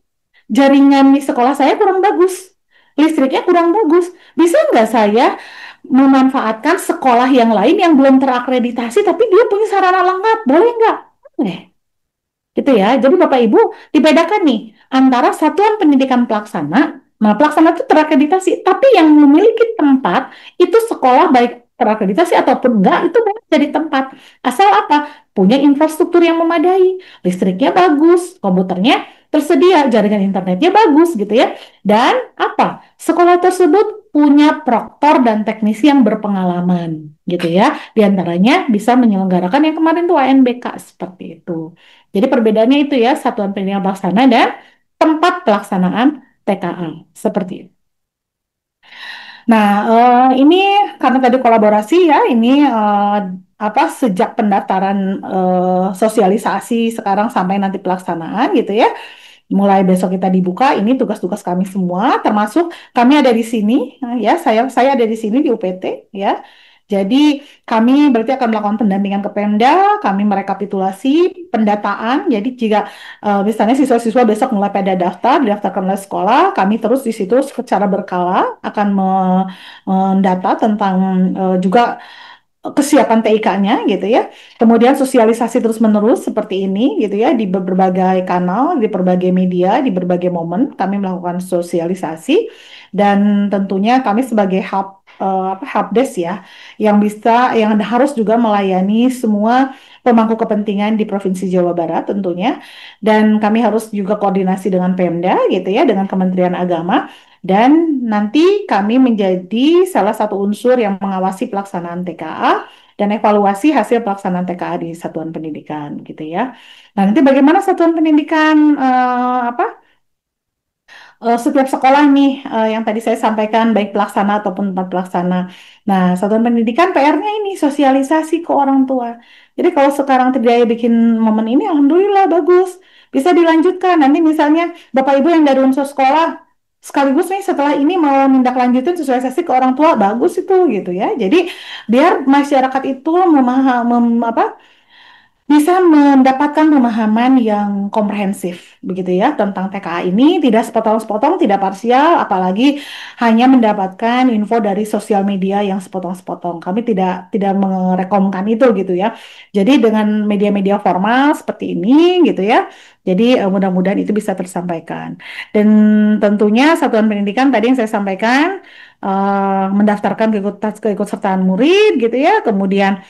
S2: Jaringan di sekolah saya kurang bagus. Listriknya kurang bagus. Bisa nggak saya memanfaatkan sekolah yang lain yang belum terakreditasi tapi dia punya sarana lengkap? Boleh nggak? Boleh. Gitu ya. Jadi Bapak Ibu dibedakan nih antara satuan pendidikan pelaksana. Nah, pelaksana itu terakreditasi, tapi yang memiliki tempat itu sekolah baik terakreditasi ataupun enggak itu boleh jadi tempat. Asal apa? Punya infrastruktur yang memadai, listriknya bagus, komputernya tersedia, jaringan internetnya bagus gitu ya. Dan apa? Sekolah tersebut punya proktor dan teknisi yang berpengalaman gitu ya. Di antaranya bisa menyelenggarakan yang kemarin tuh ANBK seperti itu. Jadi perbedaannya itu ya, satuan pendidikan pelaksana dan tempat pelaksanaan TKA seperti itu. Nah, ini karena tadi kolaborasi ya, ini apa sejak pendaftaran sosialisasi sekarang sampai nanti pelaksanaan gitu ya. Mulai besok kita dibuka, ini tugas-tugas kami semua, termasuk kami ada di sini, ya, saya ada di sini di UPT, ya. Jadi kami berarti akan melakukan pendampingan ke Pemda, kami merekapitulasi pendataan. Jadi jika misalnya siswa-siswa besok mulai pada daftarkan oleh sekolah, kami terus di situ secara berkala akan mendata tentang juga kesiapan TIK-nya gitu ya. Kemudian sosialisasi terus-menerus seperti ini gitu ya di berbagai kanal, di berbagai media, di berbagai momen kami melakukan sosialisasi dan tentunya kami sebagai helpdesk ya yang harus juga melayani semua pemangku kepentingan di Provinsi Jawa Barat tentunya dan kami harus juga koordinasi dengan Pemda gitu ya dengan Kementerian Agama dan nanti kami menjadi salah satu unsur yang mengawasi pelaksanaan TKA dan evaluasi hasil pelaksanaan TKA di satuan pendidikan gitu ya. Nah, nanti bagaimana satuan pendidikan setiap sekolah nih yang tadi saya sampaikan baik pelaksana ataupun tempat pelaksana. Nah, satuan pendidikan PR-nya ini sosialisasi ke orang tua. Jadi kalau sekarang Tridaya bikin momen ini, alhamdulillah bagus. Bisa dilanjutkan. Nanti misalnya Bapak Ibu yang dari unsur sekolah sekaligus nih setelah ini mau menindaklanjutin sosialisasi ke orang tua, bagus itu gitu ya. Jadi biar masyarakat itu bisa mendapatkan pemahaman yang komprehensif begitu ya tentang TKA ini tidak sepotong-sepotong, tidak parsial, apalagi hanya mendapatkan info dari sosial media yang sepotong-sepotong. Kami tidak merekomkan itu gitu ya. Jadi dengan media-media formal seperti ini gitu ya. Jadi mudah-mudahan itu bisa tersampaikan. Dan tentunya satuan pendidikan tadi yang saya sampaikan mendaftarkan keikutsertaan murid gitu ya. Kemudian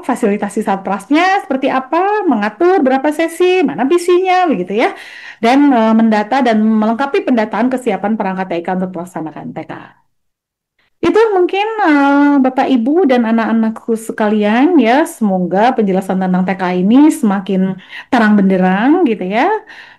S2: fasilitasi satprasnya seperti apa, mengatur berapa sesi, mana visinya, begitu ya, dan mendata dan melengkapi pendataan kesiapan perangkat TIK untuk melaksanakan TK. Itu mungkin Bapak Ibu dan anak-anakku sekalian ya, semoga penjelasan tentang TKA ini semakin terang benderang gitu ya,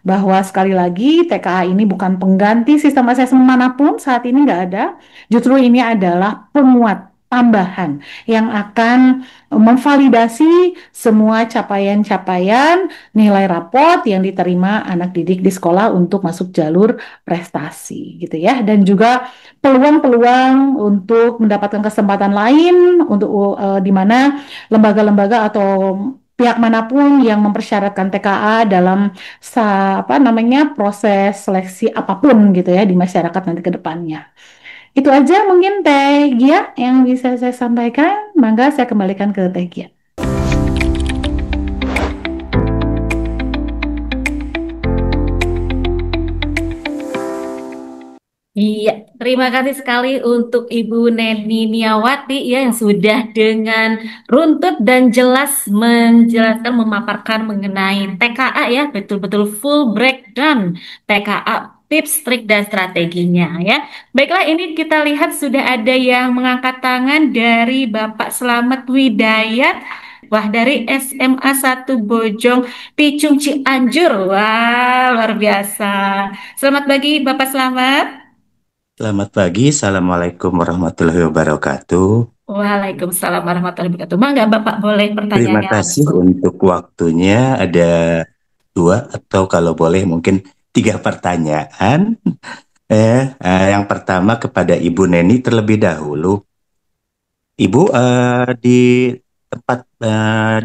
S2: bahwa sekali lagi TKA ini bukan pengganti sistem asesmen manapun saat ini nggak ada, justru ini adalah penguat tambahan yang akan memvalidasi semua capaian-capaian nilai raport yang diterima anak didik di sekolah untuk masuk jalur prestasi gitu ya, dan juga peluang-peluang untuk mendapatkan kesempatan lain untuk di mana lembaga-lembaga atau pihak manapun yang mempersyaratkan TKA dalam apa namanya proses seleksi apapun gitu ya di masyarakat nanti ke depannya. Itu aja mungkin Teh Gia yang bisa saya sampaikan. Mangga saya kembalikan ke Teh Gia.
S1: Iya, terima kasih sekali untuk Ibu Neni Niawati ya yang sudah dengan runtut dan jelas menjelaskan memaparkan mengenai TKA ya, betul-betul full breakdown TKA, tips, trik dan strateginya ya. Baiklah, ini kita lihat sudah ada yang mengangkat tangan dari Bapak Slamet Widayat. Wah, dari SMA 1 Bojong Picung Cianjur. Wah, luar biasa. Selamat pagi Bapak Slamet.
S3: Selamat pagi, Assalamualaikum warahmatullahi wabarakatuh.
S1: Waalaikumsalam warahmatullahi wabarakatuh. Mangga Bapak boleh
S3: Terima
S1: pertanyaannya
S3: kasih
S1: langsung.
S3: untuk waktunya. Ada dua atau kalau boleh mungkin tiga pertanyaan. Yang pertama kepada Ibu Neni terlebih dahulu. Ibu, di tempat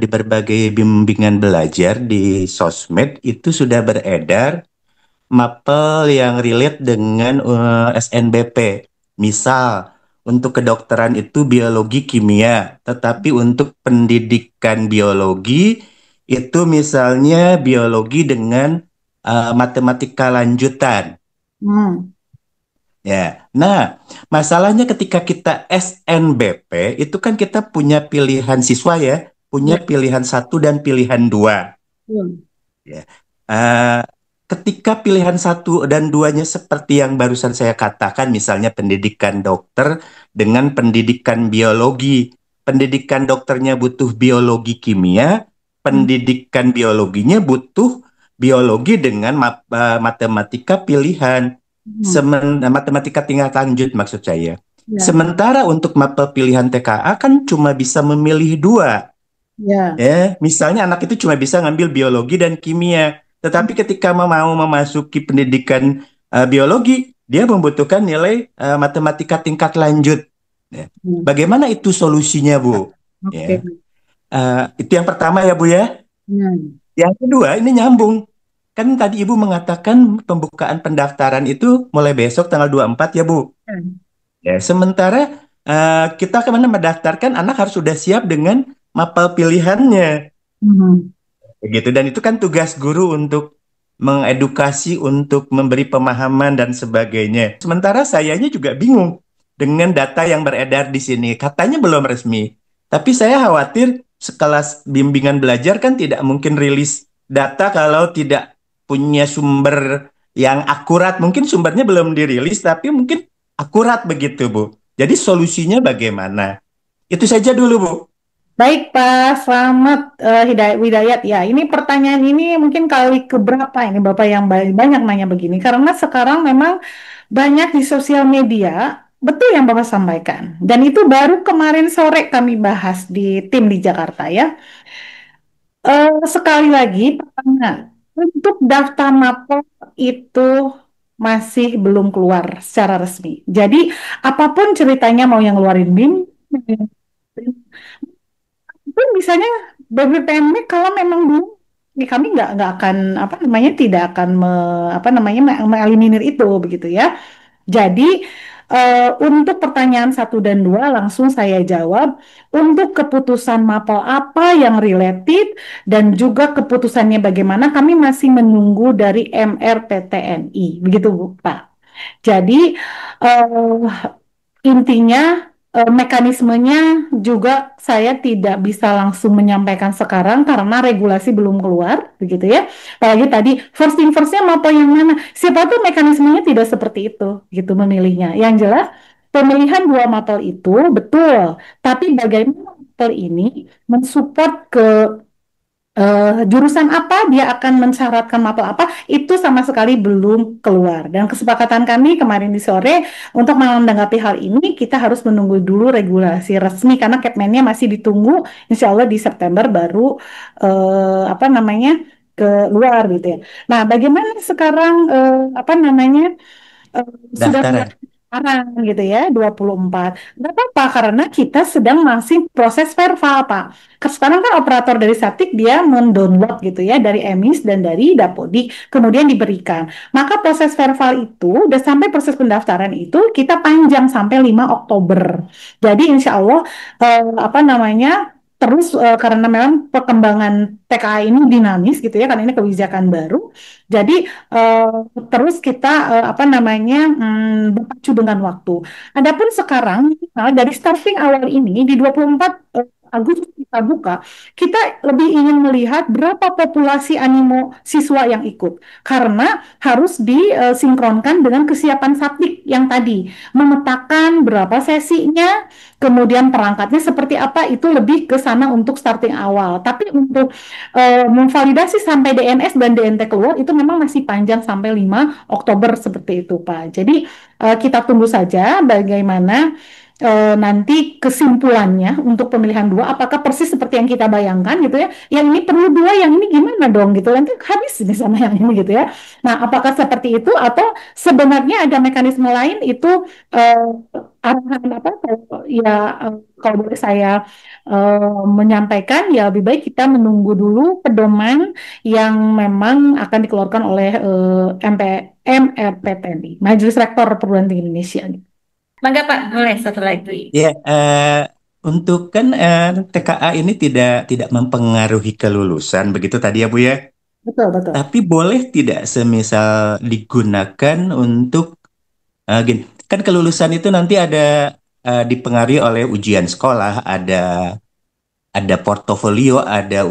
S3: di berbagai bimbingan belajar di sosmed itu sudah beredar mapel yang relate dengan SNBP. Misal, untuk kedokteran itu biologi kimia, tetapi untuk pendidikan biologi itu misalnya biologi dengan matematika lanjutan.
S2: Hmm.
S3: Ya, nah masalahnya ketika kita SNBP itu kan kita punya pilihan siswa ya, punya
S2: Ya.
S3: pilihan satu dan pilihan dua.
S2: Hmm.
S3: Ya. Eh, Ketika pilihan satu dan duanya seperti yang barusan saya katakan, misalnya pendidikan dokter dengan pendidikan biologi. Pendidikan dokternya butuh biologi kimia,
S2: Hmm.
S3: pendidikan biologinya butuh biologi dengan matematika pilihan.
S2: Hmm.
S3: Matematika tingkat lanjut maksud saya.
S2: Ya.
S3: Sementara untuk mapel pilihan TKA kan cuma bisa memilih dua.
S2: Ya.
S3: Ya, misalnya anak itu cuma bisa ngambil biologi dan kimia, tetapi ketika mau memasuki pendidikan biologi, dia membutuhkan nilai matematika tingkat lanjut. Ya.
S2: Hmm.
S3: Bagaimana itu solusinya, Bu?
S2: Oke.
S3: Ya, itu yang pertama ya, Bu ya.
S2: Hmm.
S3: Yang kedua, ini nyambung. Kan tadi Ibu mengatakan pembukaan pendaftaran itu mulai besok tanggal 24 ya, Bu.
S2: Hmm.
S3: Ya, sementara kita kemana mendaftarkan anak harus sudah siap dengan mapel pilihannya.
S2: Hmm.
S3: Begitu, dan itu kan tugas guru untuk mengedukasi, untuk memberi pemahaman dan sebagainya. Sementara sayanya juga bingung dengan data yang beredar di sini. Katanya belum resmi, tapi saya khawatir sekelas bimbingan belajar kan tidak mungkin rilis data kalau tidak punya sumber yang akurat. Mungkin sumbernya belum dirilis, tapi mungkin akurat begitu, Bu. Jadi solusinya bagaimana? Itu saja dulu, Bu.
S2: Baik Pak, selamat Widayat ya. Ini pertanyaan ini mungkin kali keberapa ini Bapak yang banyak nanya begini. Karena sekarang memang banyak di sosial media, betul yang Bapak sampaikan. Dan itu baru kemarin sore kami bahas di tim di Jakarta ya. Sekali lagi, pertama, untuk daftar mapel itu masih belum keluar secara resmi. Jadi apapun ceritanya mau yang ngeluarin BIM, pun misalnya BPPM kalau memang belum, kami nggak akan apa namanya tidak akan apa namanya mengeliminir itu begitu ya. Jadi untuk pertanyaan satu dan dua langsung saya jawab. Untuk keputusan mapel apa yang related dan juga keputusannya bagaimana kami masih menunggu dari MRPTNI begitu Bu Pak. Jadi intinya mekanismenya juga saya tidak bisa langsung menyampaikan sekarang karena regulasi belum keluar, begitu ya. Apalagi tadi first thing first-nya mau apa yang mana? Siapa tuh mekanismenya tidak seperti itu, gitu memilihnya. Yang jelas pemilihan dua mapel itu betul, tapi bagaimana mapel ini mensupport ke jurusan apa, dia akan mensyaratkan mapel apa, itu sama sekali belum keluar. Dan kesepakatan kami kemarin di sore untuk menanggapi hal ini, kita harus menunggu dulu regulasi resmi karena Kepmennya masih ditunggu, insya Allah di September baru apa namanya keluar gitu ya. Nah, bagaimana sekarang apa namanya eh, sudah mulai
S3: Daftaran.
S2: sekarang gitu ya 24. Nggak apa-apa karena kita sedang masih proses verval Pak. Sekarang kan operator dari Saptik dia mendownload gitu ya dari EMIS dan dari Dapodik kemudian diberikan. Maka proses verval itu udah sampai proses pendaftaran itu kita panjang sampai 5 Oktober. Jadi insya Allah apa namanya terus karena memang perkembangan TKA ini dinamis gitu ya karena ini kebijakan baru. Jadi eh, terus kita apa namanya berpacu dengan waktu. Adapun sekarang dari starting awal ini di 24 Agustus kita buka, kita lebih ingin melihat berapa populasi animo siswa yang ikut. Karena harus disinkronkan dengan kesiapan Sapdik yang tadi, memetakan berapa sesinya, kemudian perangkatnya seperti apa, itu lebih ke sana untuk starting awal. Tapi untuk memvalidasi sampai DNS dan DNT keluar itu memang masih panjang sampai 5 Oktober seperti itu Pak. Jadi kita tunggu saja bagaimana nanti kesimpulannya untuk pemilihan dua apakah persis seperti yang kita bayangkan gitu ya. Yang ini perlu dua, yang ini gimana dong gitu. Nanti habis di sana yang ini gitu ya. Nah, apakah seperti itu atau sebenarnya ada mekanisme lain itu arahan apa ya kalau boleh saya menyampaikan ya lebih baik kita menunggu dulu pedoman yang memang akan dikeluarkan oleh MRPTNI, Majelis Rektor Perguruan Tinggi Indonesia.
S1: Mangga Pak, boleh satu lagi.
S3: Ya, untuk kan TKA ini tidak mempengaruhi kelulusan begitu tadi ya Bu ya.
S2: Betul, betul.
S3: Tapi boleh tidak semisal digunakan untuk gini, kan kelulusan itu nanti ada dipengaruhi oleh ujian sekolah, ada portofolio, ada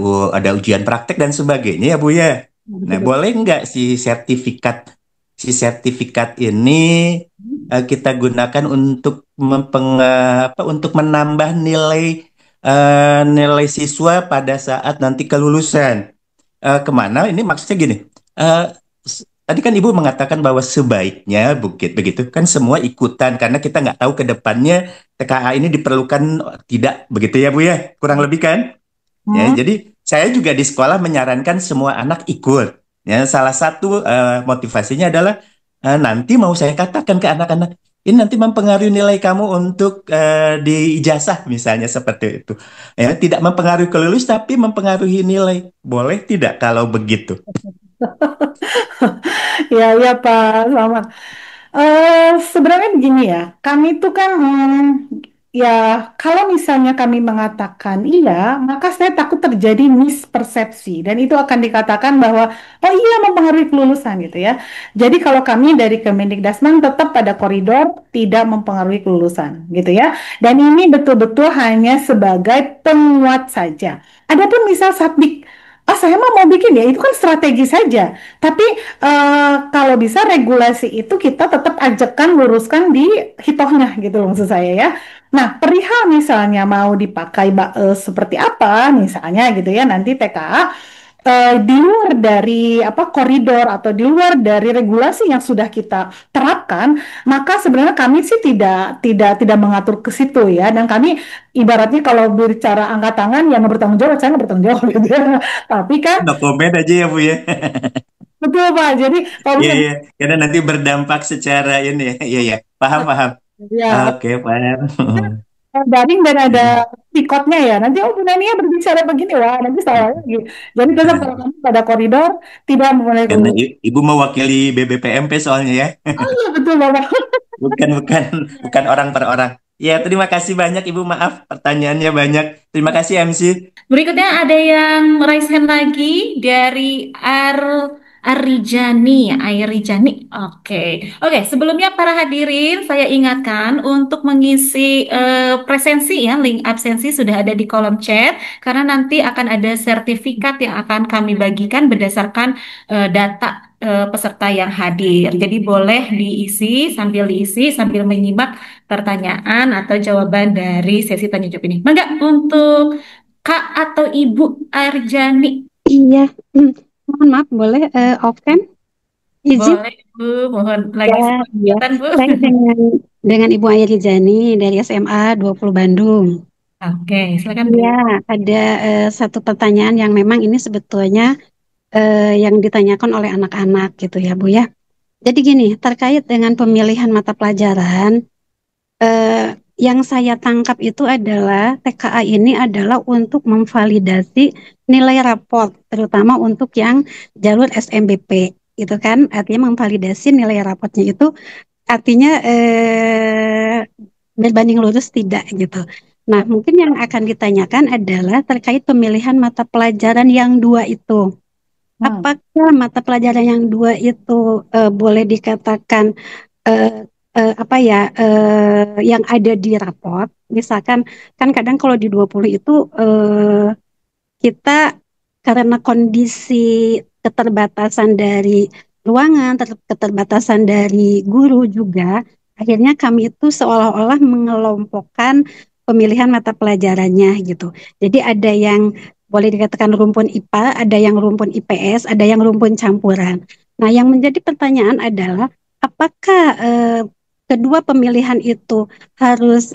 S3: ujian praktek dan sebagainya ya Bu ya. Nah,
S2: Betul,
S3: boleh nggak si sertifikat ini kita gunakan untuk untuk menambah nilai siswa pada saat nanti kelulusan. Kemana? Ini maksudnya gini. eh, Tadi kan Ibu mengatakan bahwa sebaiknya bukit begitu kan semua ikutan karena kita nggak tahu ke depannya TKA ini diperlukan tidak begitu ya Bu ya kurang lebih kan ya
S2: betul.
S3: jadi saya juga di sekolah menyarankan semua anak ikut ya salah satu motivasinya adalah nanti mau saya katakan ke anak-anak ini nanti mempengaruhi nilai kamu untuk di ijazah misalnya seperti itu ya tidak mempengaruhi kelulus tapi mempengaruhi nilai boleh tidak kalau begitu.
S2: Ya, ya Pak, selamat. Sebenarnya begini ya, kami itu kan ya kalau misalnya kami mengatakan iya, maka saya takut terjadi mispersepsi dan itu akan dikatakan bahwa oh iya mempengaruhi kelulusan gitu ya. Jadi kalau kami dari Kemendikbudristek tetap pada koridor tidak mempengaruhi kelulusan gitu ya. Dan ini betul-betul hanya sebagai penguat saja. Adapun misal Satdik ah saya mau bikin ya itu kan strategi saja. Tapi kalau bisa regulasi itu kita tetap ajakkan luruskan di hitohnya gitu loh maksud saya ya. Nah, perihal misalnya mau dipakai seperti apa misalnya gitu ya nanti TKA di luar dari apa koridor atau di luar dari regulasi yang sudah kita terapkan, maka sebenarnya kami sih tidak mengatur ke situ ya. Dan kami ibaratnya kalau bicara angkat tangan yang nggak bertanggung jawab, saya nggak bertanggung jawab gitu ya. Tapi kan
S3: No comment aja ya Bu ya.
S2: betul Pak. Jadi kalau
S3: Iya,
S2: misalnya
S3: iya. Karena nanti berdampak secara ini ya. Iya, iya. Paham, paham.
S2: ya
S3: Oke, paham.
S2: daring dan ada pikotnya ya. Nanti oh Bu Nania berbicara begini, wah nanti salah lagi. Jadi tetap kalau kami pada koridor tidak memulai
S3: Karena Ibu mewakili BBPMP soalnya ya.
S2: oh iya betul Bapak.
S3: Bukan, bukan, bukan orang per orang. Ya, terima kasih banyak Ibu. Maaf, pertanyaannya banyak. Terima kasih MC.
S1: Berikutnya ada yang raise hand lagi dari Airijani. Oke. Sebelumnya para hadirin, saya ingatkan untuk mengisi presensi ya, link absensi sudah ada di kolom chat, karena nanti akan ada sertifikat yang akan kami bagikan berdasarkan data peserta yang hadir. Jadi boleh diisi sambil menyimak pertanyaan atau jawaban dari sesi tanya jawab ini. Mangga untuk Kak atau Ibu Arjani.
S4: Iya, mohon maaf, boleh off-cam izin?
S1: Boleh Bu, mohon
S4: Ya,
S1: lagi sebuah
S4: ya.
S1: kegiatan Bu.
S4: Saya dengan Ibu Ayrizani dari SMA 20 Bandung.
S1: Oke, silakan Bu.
S4: Iya, ada satu pertanyaan yang memang ini sebetulnya yang ditanyakan oleh anak-anak gitu ya, Bu ya. Jadi gini, terkait dengan pemilihan mata pelajaran, eh, yang saya tangkap itu adalah TKA ini adalah untuk memvalidasi nilai raport, terutama untuk yang jalur SMBP, gitu kan? Artinya memvalidasi nilai raportnya itu artinya berbanding lurus tidak gitu. Nah, mungkin yang akan ditanyakan adalah terkait pemilihan mata pelajaran yang dua itu. Apakah mata pelajaran yang dua itu boleh dikatakan eh, apa ya yang ada di raport? Misalkan kan kadang kalau di 20 itu kita karena kondisi keterbatasan dari ruangan, keterbatasan dari guru juga, akhirnya kami itu seolah-olah mengelompokkan pemilihan mata pelajarannya gitu. Jadi ada yang boleh dikatakan rumpun IPA, ada yang rumpun IPS, ada yang rumpun campuran. Nah, yang menjadi pertanyaan adalah apakah kedua pemilihan itu harus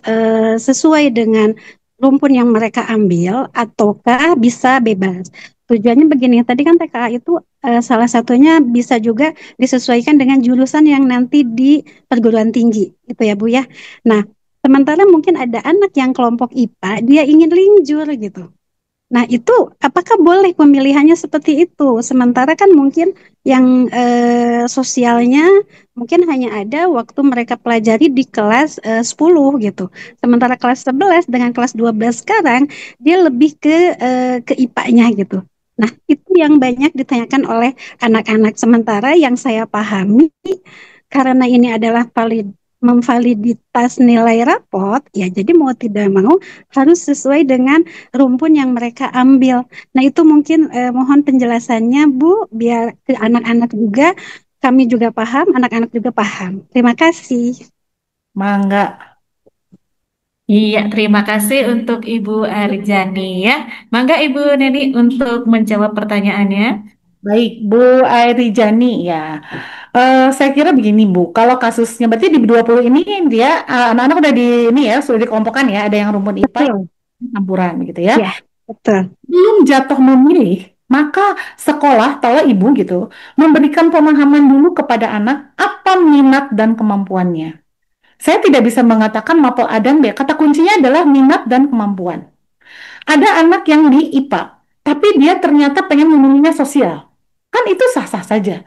S4: sesuai dengan rumpun yang mereka ambil ataukah bisa bebas. Tujuannya begini, tadi kan TKA itu salah satunya bisa juga disesuaikan dengan jurusan yang nanti di perguruan tinggi, gitu ya Bu ya. Nah, sementara mungkin ada anak yang kelompok IPA, dia ingin linjur gitu. Nah, itu apakah boleh pemilihannya seperti itu? Sementara kan mungkin yang sosialnya mungkin hanya ada waktu mereka pelajari di kelas 10 gitu. Sementara kelas 11 dengan kelas 12 sekarang dia lebih ke IPA-nya gitu. Nah, itu yang banyak ditanyakan oleh anak-anak. Sementara yang saya pahami karena ini adalah memvaliditas nilai raport, ya jadi mau tidak mau harus sesuai dengan rumpun yang mereka ambil. Nah, itu mungkin mohon penjelasannya, Bu, biar ke anak-anak juga, kami juga paham, anak-anak juga paham. Terima kasih.
S2: Mangga.
S1: Iya, terima kasih untuk Ibu Arjani ya. Mangga Ibu Neni untuk menjawab pertanyaannya.
S2: Baik, Bu Airijani ya. Saya kira begini Bu, kalau kasusnya berarti di 20 ini dia anak-anak udah di ini ya, sudah dikelompokkan ya, ada yang rumpun IPA,
S4: Betul.
S2: yang campuran gitu ya.
S4: Ya, betul.
S2: Belum jatuh memilih, maka sekolah atau ibu gitu memberikan pemahaman dulu kepada anak apa minat dan kemampuannya. Saya tidak bisa mengatakan mapel A dan B, kata kuncinya adalah minat dan kemampuan. Ada anak yang di IPA, tapi dia ternyata pengen memilihnya sosial. Kan itu sah-sah saja.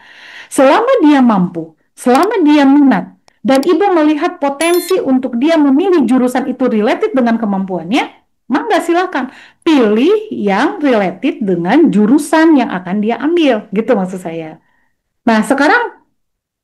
S2: Selama dia mampu, selama dia minat, dan ibu melihat potensi untuk dia memilih jurusan itu related dengan kemampuannya, maka silakan pilih yang related dengan jurusan yang akan dia ambil. Gitu maksud saya. Nah, sekarang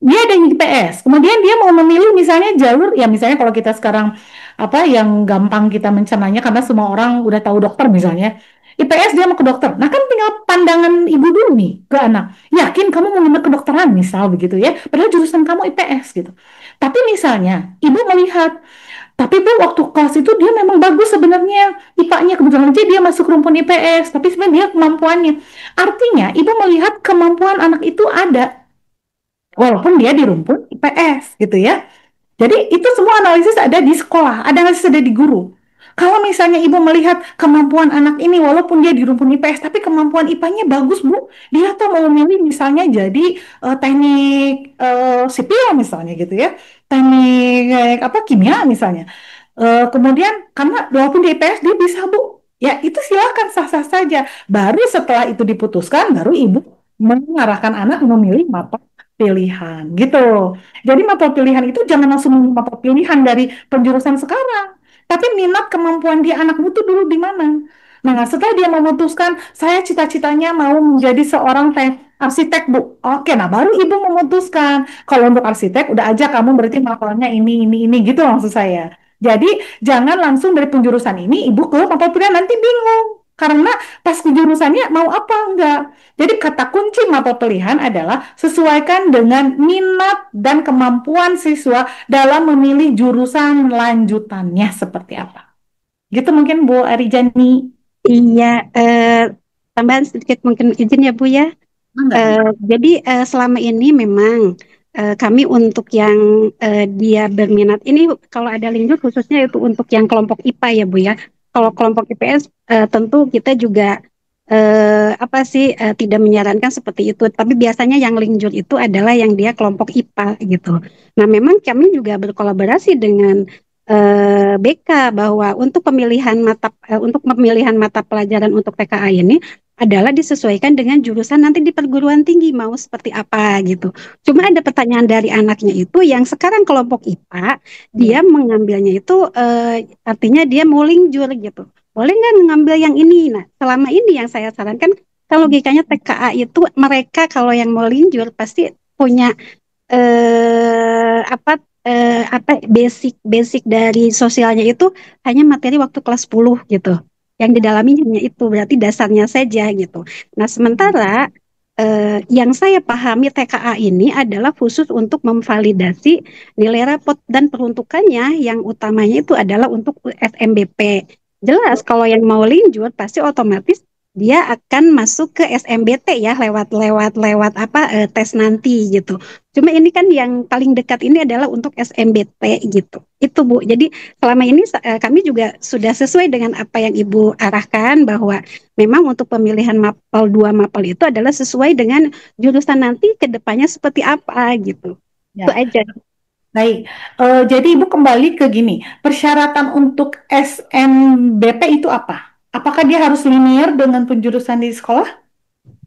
S2: dia ada yang IPS, kemudian dia mau memilih misalnya jalur, ya misalnya kalau kita sekarang apa yang gampang kita mencernanya karena semua orang udah tahu dokter misalnya, IPS dia mau ke dokter. Nah kan tinggal pandangan ibu dulu nih ke anak, yakin kamu mau ngambil kedokteran misal begitu ya, padahal jurusan kamu IPS gitu. Tapi misalnya ibu melihat, tapi bu waktu kelas itu dia memang bagus sebenarnya IPA-nya, kebetulan aja dia masuk rumpun IPS, tapi sebenarnya dia kemampuannya. Artinya ibu melihat kemampuan anak itu ada walaupun dia di rumpun IPS gitu ya. Jadi itu semua analisis ada di sekolah, ada analisis ada di guru. Kalau misalnya ibu melihat kemampuan anak ini walaupun dia di rumpun IPS tapi kemampuan IPA-nya bagus bu, dia tuh mau memilih misalnya jadi teknik sipil misalnya gitu ya, teknik apa kimia misalnya. Kemudian karena walaupun di IPS dia bisa bu, ya itu silakan sah-sah saja. Baru setelah itu diputuskan, baru ibu mengarahkan anak memilih mata pilihan gitu. Jadi mata pilihan itu jangan langsung memilih mata pilihan dari penjurusan sekarang, tapi minat kemampuan dia anak itu dulu di mana. Nah, setelah dia memutuskan, saya cita-citanya mau menjadi seorang arsitek, Bu. Oke, nah baru ibu memutuskan. Kalau untuk arsitek, udah aja kamu berarti mapelnya ini, gitu maksud saya. Jadi, jangan langsung dari penjurusan ini, ibu ke mata pilihan, nanti bingung. Karena pas jurusannya mau apa enggak. Jadi kata kunci mata pilihan adalah sesuaikan dengan minat dan kemampuan siswa dalam memilih jurusan lanjutannya seperti apa. Gitu mungkin Bu Arijani.
S4: Iya, tambahan sedikit mungkin izin ya Bu ya.
S2: Enggak.
S4: Jadi selama ini memang kami untuk yang dia berminat ini kalau ada linjur khususnya itu untuk yang kelompok IPA ya Bu ya. Kalau kelompok IPS tentu kita juga apa sih tidak menyarankan seperti itu. Tapi biasanya yang linjur itu adalah yang dia kelompok IPA gitu. Nah memang kami juga berkolaborasi dengan BK bahwa untuk pemilihan mata pelajaran untuk TKA ini adalah disesuaikan dengan jurusan nanti di perguruan tinggi mau seperti apa gitu. Cuma ada pertanyaan dari anaknya itu yang sekarang kelompok IPA dia mengambilnya itu artinya dia mau linjur gitu. Boleh nggak ngambil yang ini? Nah, selama ini yang saya sarankan kalau logikanya TKA itu mereka kalau yang mau linjur pasti punya apa basic dari sosialnya itu hanya materi waktu kelas 10 gitu. Yang didalami hanya itu, berarti dasarnya saja gitu. Nah, sementara yang saya pahami TKA ini adalah khusus untuk memvalidasi nilai rapot dan peruntukannya yang utamanya itu adalah untuk SMBP. Jelas kalau yang mau linjur pasti otomatis dia akan masuk ke SMBT ya lewat lewat lewat tes nanti gitu. Cuma ini kan yang paling dekat ini adalah untuk SMBT gitu. Itu Bu. Jadi selama ini kami juga sudah sesuai dengan apa yang Ibu arahkan bahwa memang untuk pemilihan mapel 2 mapel itu adalah sesuai dengan jurusan nanti ke depannya seperti apa gitu. Itu
S2: Ya,
S4: aja.
S2: baik. Jadi Ibu kembali ke gini, persyaratan untuk SNBP itu apa? Apakah dia harus linear dengan penjurusan di sekolah?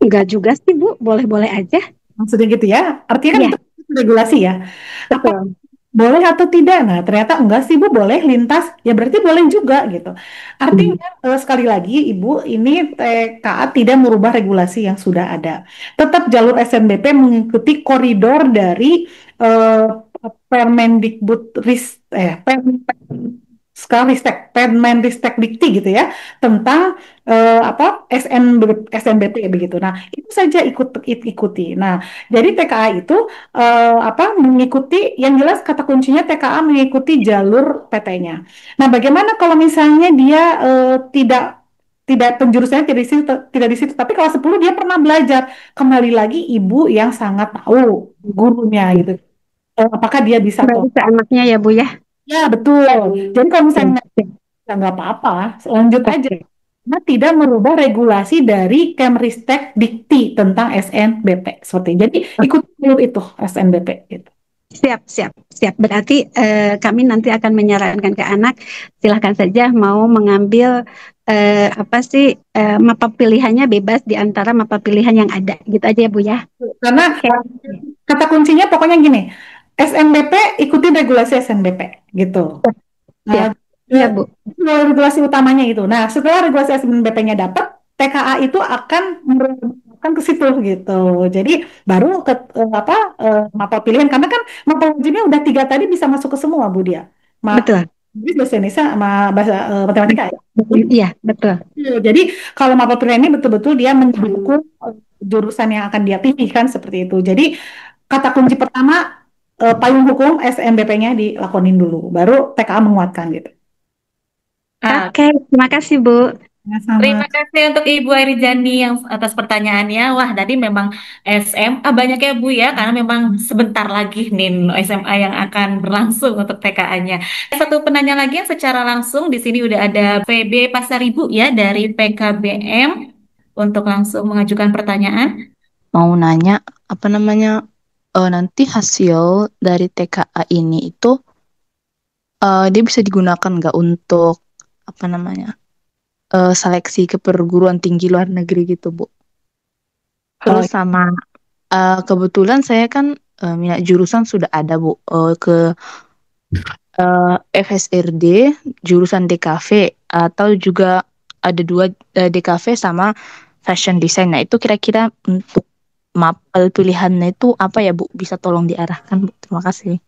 S4: Enggak juga sih Bu, boleh-boleh aja.
S2: Maksudnya gitu ya? Artinya kan
S4: Iya,
S2: itu regulasi ya? Apa
S4: betul.
S2: boleh atau tidak? Nah, ternyata enggak sih, Bu, boleh lintas. Ya berarti boleh juga gitu.
S4: Hmm.
S2: Artinya sekali lagi, Ibu, ini TKA tidak merubah regulasi yang sudah ada. Tetap jalur SNBP mengikuti koridor dari eh, Permendikbud sekarang Permendikbud Dikti gitu ya tentang SNBP begitu. Nah, itu saja ikuti. Nah, jadi TKA itu mengikuti yang jelas kata kuncinya TKA mengikuti jalur PT-nya. Nah, bagaimana kalau misalnya dia tidak penjurusannya tidak di situ, tapi kalau 10 dia pernah belajar, kembali lagi ibu yang sangat tahu gurunya gitu. Apakah dia bisa toh?
S4: Kembali ke anaknya ya Bu ya.
S2: Ya, betul. Jadi kalau
S4: Oke,
S2: misalnya nggak apa-apa, lanjut aja.
S4: oke.
S2: Karena tidak merubah regulasi dari Kemristek Dikti tentang SNBP. Seperti jadi ikut dulu itu SNBP gitu.
S4: Siap, siap, siap. Berarti kami nanti akan menyarankan ke anak, silahkan saja mau mengambil apa sih mapa pilihannya bebas di antara mapa pilihan yang ada, gitu aja ya Bu ya.
S2: Karena
S4: Oke,
S2: kata kuncinya pokoknya gini, SNBP ikutin regulasi SNBP gitu. Nah,
S4: siap. Iya
S2: eh,
S4: Bu.
S2: itu regulasi utamanya itu. Nah, setelah regulasi SNBP-nya dapat, TKA itu akan menerapkan ke situ gitu. Jadi baru ke mapel pilihan karena kan mapel wajibnya udah 3 tadi bisa masuk ke semua Bu dia.
S4: Betul.
S2: Inggris, bahasa Indonesia sama bahasa matematika ya.
S4: Iya, betul.
S2: Jadi kalau mapel pilihan ini betul-betul dia mendukung jurusan yang akan dia pilihkan seperti itu. Jadi kata kunci pertama payung hukum SNBP-nya dilakonin dulu, baru TKA menguatkan gitu.
S1: Ah,
S4: Oke, terima kasih Bu.
S2: Ya, sama.
S1: terima kasih untuk Ibu Airijani yang atas pertanyaannya. Wah, tadi memang SMA banyak ya Bu ya, karena memang sebentar lagi nih SMA yang akan berlangsung untuk TKA-nya. Satu penanya lagi yang secara langsung di sini udah ada PB Pasaribu ya dari PKBM untuk langsung mengajukan pertanyaan.
S5: Mau nanya apa namanya nanti hasil dari TKA ini itu dia bisa digunakan nggak untuk apa namanya seleksi ke perguruan tinggi luar negeri gitu Bu.
S2: Oh,
S5: Terus sama kebetulan saya kan minat jurusan sudah ada Bu ke FSRD jurusan DKV atau juga ada 2 DKV sama fashion design. Nah itu kira-kira untuk mapel pilihannya itu apa ya Bu? Bisa tolong diarahkan Bu? Terima kasih.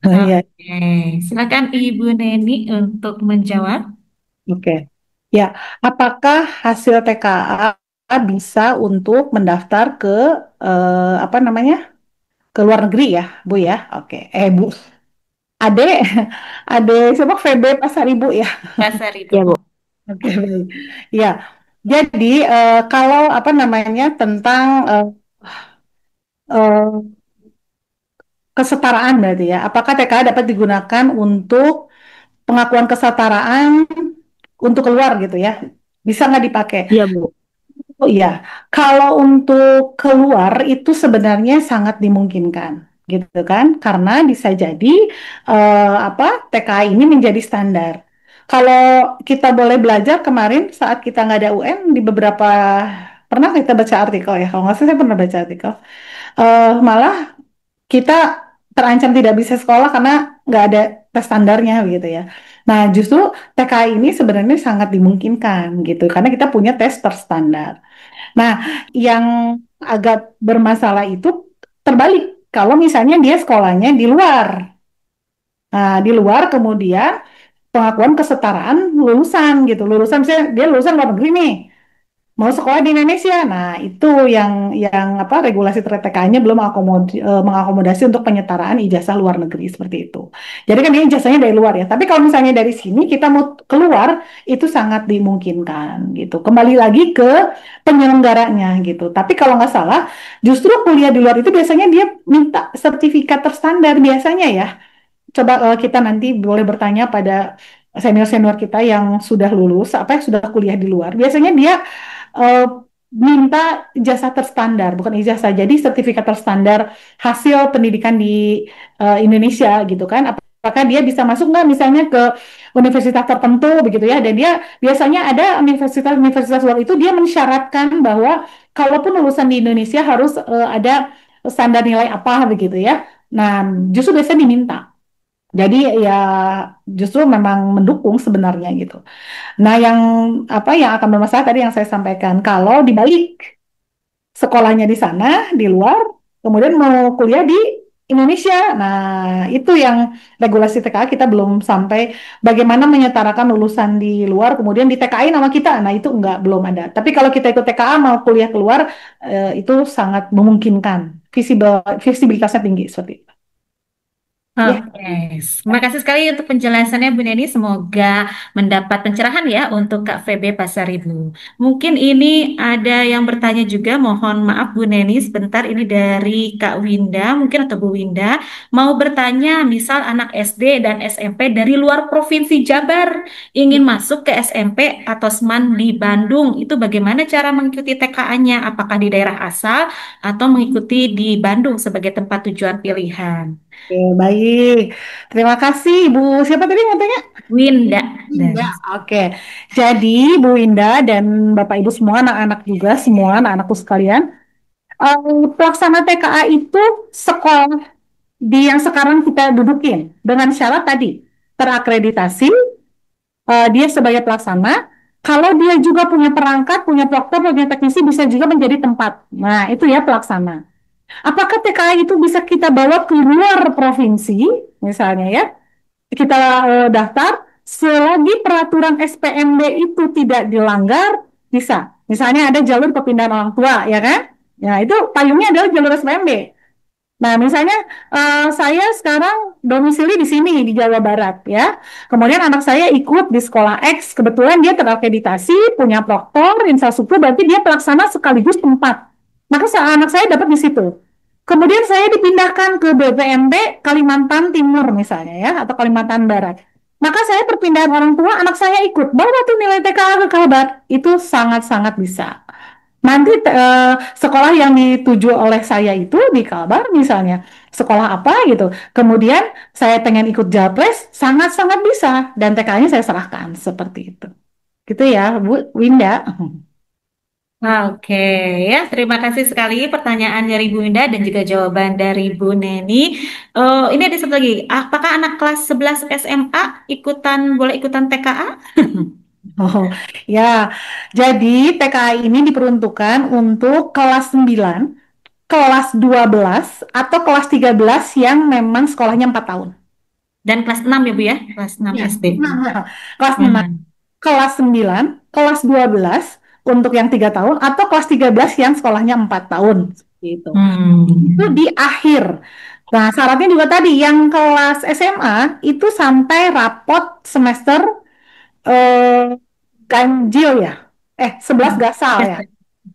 S2: iya,
S1: Oke, silakan Ibu Neni untuk menjawab.
S2: oke. Ya, apakah hasil TKA bisa untuk mendaftar ke apa namanya, ke luar negeri ya, Bu ya? Oke, Bu, Ade, Ade siapa? VB Pasar Ibu ya?
S1: Pasar Ibu.
S5: Ya, Bu.
S2: Oke, baik. Ya, jadi kalau apa namanya tentang eh, kesetaraan berarti ya, apakah TKA dapat digunakan untuk pengakuan kesetaraan untuk keluar gitu ya? Bisa nggak dipakai?
S5: Iya, Bu.
S2: Oh iya, kalau untuk keluar itu sebenarnya sangat dimungkinkan, gitu kan? Karena bisa jadi apa TKA ini menjadi standar. Kalau kita boleh belajar kemarin saat kita nggak ada UN di beberapa pernah kita baca artikel ya, kalau nggak salah saya pernah baca artikel. Malah kita terancam tidak bisa sekolah karena nggak ada tes standarnya gitu ya. Nah, justru TKA ini sebenarnya sangat dimungkinkan gitu karena kita punya tes terstandar. Nah, yang agak bermasalah itu terbalik. Kalau misalnya dia sekolahnya di luar. Nah, di luar kemudian pengakuan kesetaraan lulusan gitu. Lulusan misalnya dia lulusan luar negeri nih, mau sekolah di Indonesia. Nah, itu yang apa regulasi TKA-nya belum mengakomodasi untuk penyetaraan ijazah luar negeri seperti itu. Jadi kan dia ijazahnya dari luar ya. Tapi kalau misalnya dari sini kita mau keluar itu sangat dimungkinkan gitu. Kembali lagi ke penyelenggaranya gitu. Tapi kalau nggak salah, justru kuliah di luar itu biasanya dia minta sertifikat terstandar biasanya ya. Coba kita nanti boleh bertanya pada senior-senior kita yang sudah lulus, apa yang sudah kuliah di luar. Biasanya dia eh, minta ijazah terstandar, bukan ijazah, jadi sertifikat terstandar hasil pendidikan di Indonesia gitu kan. Apakah dia bisa masuk nggak misalnya ke universitas tertentu begitu ya? Dan dia biasanya ada universitas-universitas luar itu dia mensyaratkan bahwa kalaupun lulusan di Indonesia harus ada standar nilai apa begitu ya. Nah, justru biasanya diminta. Jadi ya justru memang mendukung sebenarnya gitu. Nah, yang apa yang akan bermasalah tadi yang saya sampaikan, kalau dibalik sekolahnya di sana, di luar, kemudian mau kuliah di Indonesia. Nah, itu yang regulasi TKA kita belum sampai bagaimana menyetarakan lulusan di luar, kemudian di TKI nama kita. Nah, itu enggak, belum ada. Tapi kalau kita ikut TKA mau kuliah keluar, itu sangat memungkinkan. Visibilitasnya tinggi seperti itu. Ya.
S1: Oke, terima kasih sekali untuk penjelasannya Bu Neni. Semoga mendapat pencerahan ya untuk Kak VB Pasaribu. Mungkin ini ada yang bertanya juga, mohon maaf Bu Neni, sebentar ini dari Kak Winda, mungkin atau Bu Winda, mau bertanya, misal anak SD dan SMP dari luar Provinsi Jabar ingin masuk ke SMP atau SMAN di Bandung, itu bagaimana cara mengikuti TKA-nya? Apakah di daerah asal atau mengikuti di Bandung sebagai tempat tujuan pilihan?
S2: Oke, baik. Terima kasih, Ibu. Siapa tadi yang tanya?
S1: Winda
S2: Winda.
S1: dari
S2: Oke. Jadi, Bu Winda dan Bapak Ibu semua, anak-anak juga, semua anak-anakku sekalian, pelaksana TKA itu sekolah di yang sekarang kita dudukin dengan syarat tadi terakreditasi, dia sebagai pelaksana. Kalau dia juga punya perangkat, punya proktor, punya teknisi, bisa juga menjadi tempat. Nah, itu ya pelaksana. Apakah TKA itu bisa kita bawa ke luar provinsi, misalnya ya? Kita daftar selagi peraturan SPMB itu tidak dilanggar bisa. Misalnya ada jalur perpindahan orang tua, ya kan? Ya itu payungnya adalah jalur SPMB. Nah, misalnya saya sekarang domisili di sini di Jawa Barat ya. Kemudian anak saya ikut di sekolah X, kebetulan dia terakreditasi, punya proktor, infrastruktur, berarti dia pelaksana sekaligus tempat. Maka anak saya dapat di situ. Kemudian saya dipindahkan ke BPMB Kalimantan Timur misalnya ya, atau Kalimantan Barat. Maka saya perpindahan orang tua, anak saya ikut. Bawa tuh nilai TKA ke Kalbar. Itu sangat-sangat bisa. Nanti sekolah yang dituju oleh saya itu di Kalbar misalnya, sekolah apa gitu. Kemudian saya pengen ikut Japres, sangat-sangat bisa. Dan TKA-nya saya serahkan seperti itu. Gitu ya, Bu Winda.
S1: Oke, ya terima kasih sekali pertanyaan dari Bu Indah dan juga jawaban dari Bu Neni. Ini ada satu lagi, apakah anak kelas 11 SMA boleh ikutan TKA?
S2: Oh, ya. Jadi TKA ini diperuntukkan untuk kelas 9, kelas 12 atau kelas 13 yang memang sekolahnya 4 tahun.
S1: Dan kelas 6 ya Bu ya, kelas 6
S2: Ya.
S1: SD.
S2: Kelas 6,
S1: Hmm.
S2: kelas 9 kelas 12 untuk yang 3 tahun atau kelas 13 yang sekolahnya 4 tahun. Gitu. Itu di akhir. Nah, syaratnya juga tadi yang kelas SMA itu sampai rapot semester ganjil ya. 11 gasal ya.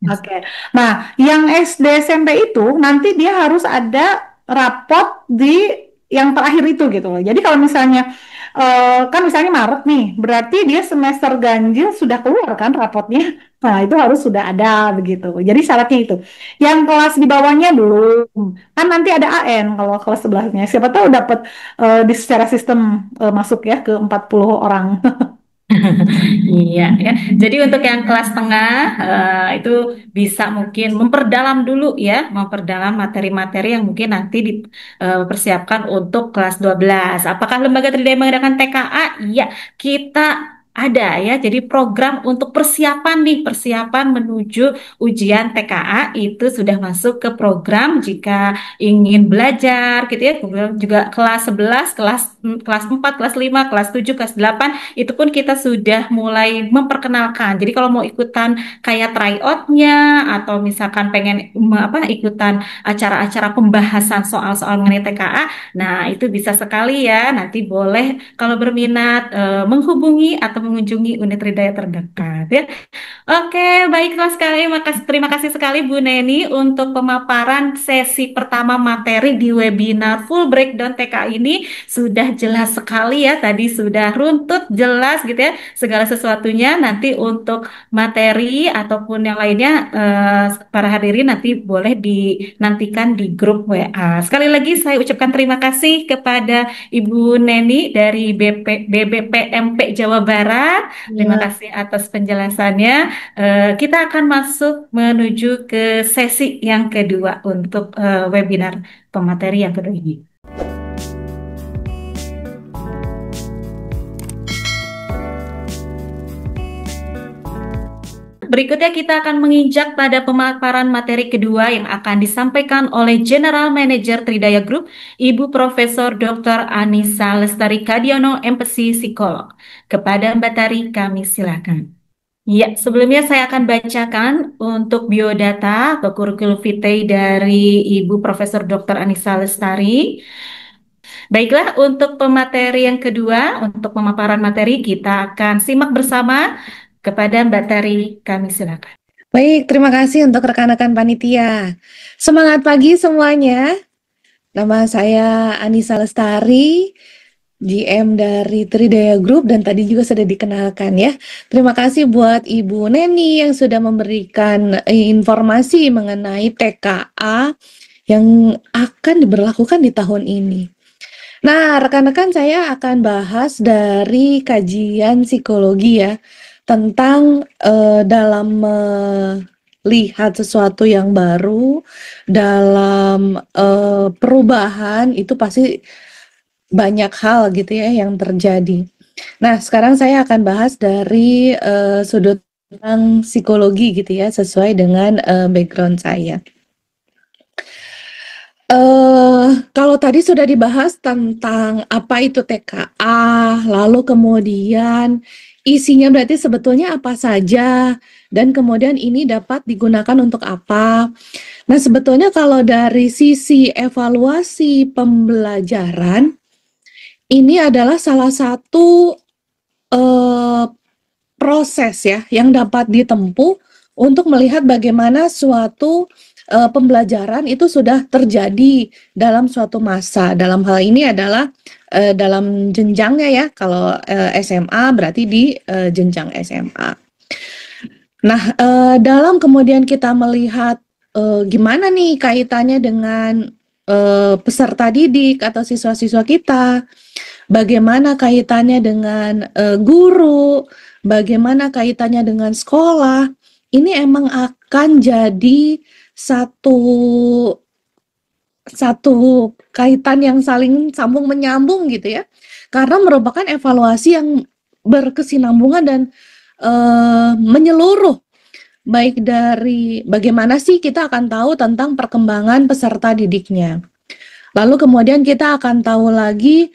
S2: Oke. Nah, yang SD SMP itu nanti dia harus ada rapot di yang terakhir itu gitu loh. Jadi kalau misalnya kan misalnya Maret nih, berarti dia semester ganjil sudah keluar kan rapotnya. Nah, itu harus sudah ada begitu. Jadi syaratnya itu. Yang kelas di bawahnya belum. Kan nanti ada AN kalau kelas sebelahnya. Siapa tahu dapat di secara sistem masuk ya ke 40 orang.
S1: Iya ya. Jadi untuk yang kelas tengah itu bisa mungkin memperdalam dulu ya, memperdalam materi-materi yang mungkin nanti dipersiapkan untuk kelas 12. Apakah Lembaga Tridaya mengadakan TKA? Iya, kita ada ya. Jadi program untuk persiapan nih, persiapan menuju ujian TKA itu sudah masuk ke program jika ingin belajar gitu ya. Kemudian juga kelas 11, kelas 4, kelas 5, kelas 7, kelas 8 itu pun kita sudah mulai memperkenalkan. Jadi kalau mau ikutan kayak tryoutnya atau misalkan pengen ikutan acara-acara pembahasan soal-soal mengenai TKA, nah itu bisa sekali ya. Nanti boleh kalau berminat menghubungi atau mengunjungi unit Tridaya terdekat ya. Oke, baiklah sekali. Terima kasih sekali Bu Neni untuk pemaparan sesi pertama materi di webinar full breakdown TK ini. Sudah jelas sekali ya, tadi sudah runtut, jelas gitu ya, segala sesuatunya. Nanti untuk materi ataupun yang lainnya, para hadirin nanti boleh dinantikan di grup WA. Sekali lagi saya ucapkan terima kasih kepada Ibu Neni dari BBPMP Jawa Barat. Terima kasih atas penjelasannya. Kita akan masuk menuju ke sesi yang kedua untuk webinar pemateri yang kedua ini. Berikutnya kita akan menginjak pada pemaparan materi kedua yang akan disampaikan oleh General Manager Tridaya Group, Ibu Profesor Dr. Anissa Lestari Kadiono, MPC Psikolog. Kepada Mbak Tari, kami silakan. Ya, sebelumnya saya akan bacakan untuk biodata atau kurikulum vitae dari Ibu Profesor Dr. Anissa Lestari. Baiklah, untuk pemateri yang kedua, untuk pemaparan materi, kita akan simak bersama. Kepada Mbak Tari, kami silakan.
S6: Baik, terima kasih untuk rekan-rekan panitia. Semangat pagi semuanya. Nama saya Anissa Lestari, GM dari Tridaya Group, dan tadi juga sudah dikenalkan ya. Terima kasih buat Ibu Neni yang sudah memberikan informasi mengenai TKA yang akan diberlakukan di tahun ini. Nah, rekan-rekan, saya akan bahas dari kajian psikologi ya, tentang dalam melihat sesuatu yang baru, dalam perubahan itu pasti banyak hal gitu ya yang terjadi. Nah, sekarang saya akan bahas dari sudut pandang psikologi gitu ya, sesuai dengan background saya. Kalau tadi sudah dibahas tentang apa itu TKA, lalu kemudian isinya berarti sebetulnya apa saja, dan kemudian ini dapat digunakan untuk apa. Nah, sebetulnya kalau dari sisi evaluasi pembelajaran, ini adalah salah satu proses ya yang dapat ditempuh untuk melihat bagaimana suatu pembelajaran itu sudah terjadi dalam suatu masa. Dalam hal ini adalah dalam jenjangnya ya, kalau SMA berarti di jenjang SMA. Nah, dalam kemudian kita melihat gimana nih kaitannya dengan peserta didik atau siswa-siswa kita, bagaimana kaitannya dengan guru, bagaimana kaitannya dengan sekolah, ini emang akan jadi satu kaitan yang saling sambung menyambung gitu ya, karena merupakan evaluasi yang berkesinambungan dan menyeluruh, baik dari bagaimana sih kita akan tahu tentang perkembangan peserta didiknya, lalu kemudian kita akan tahu lagi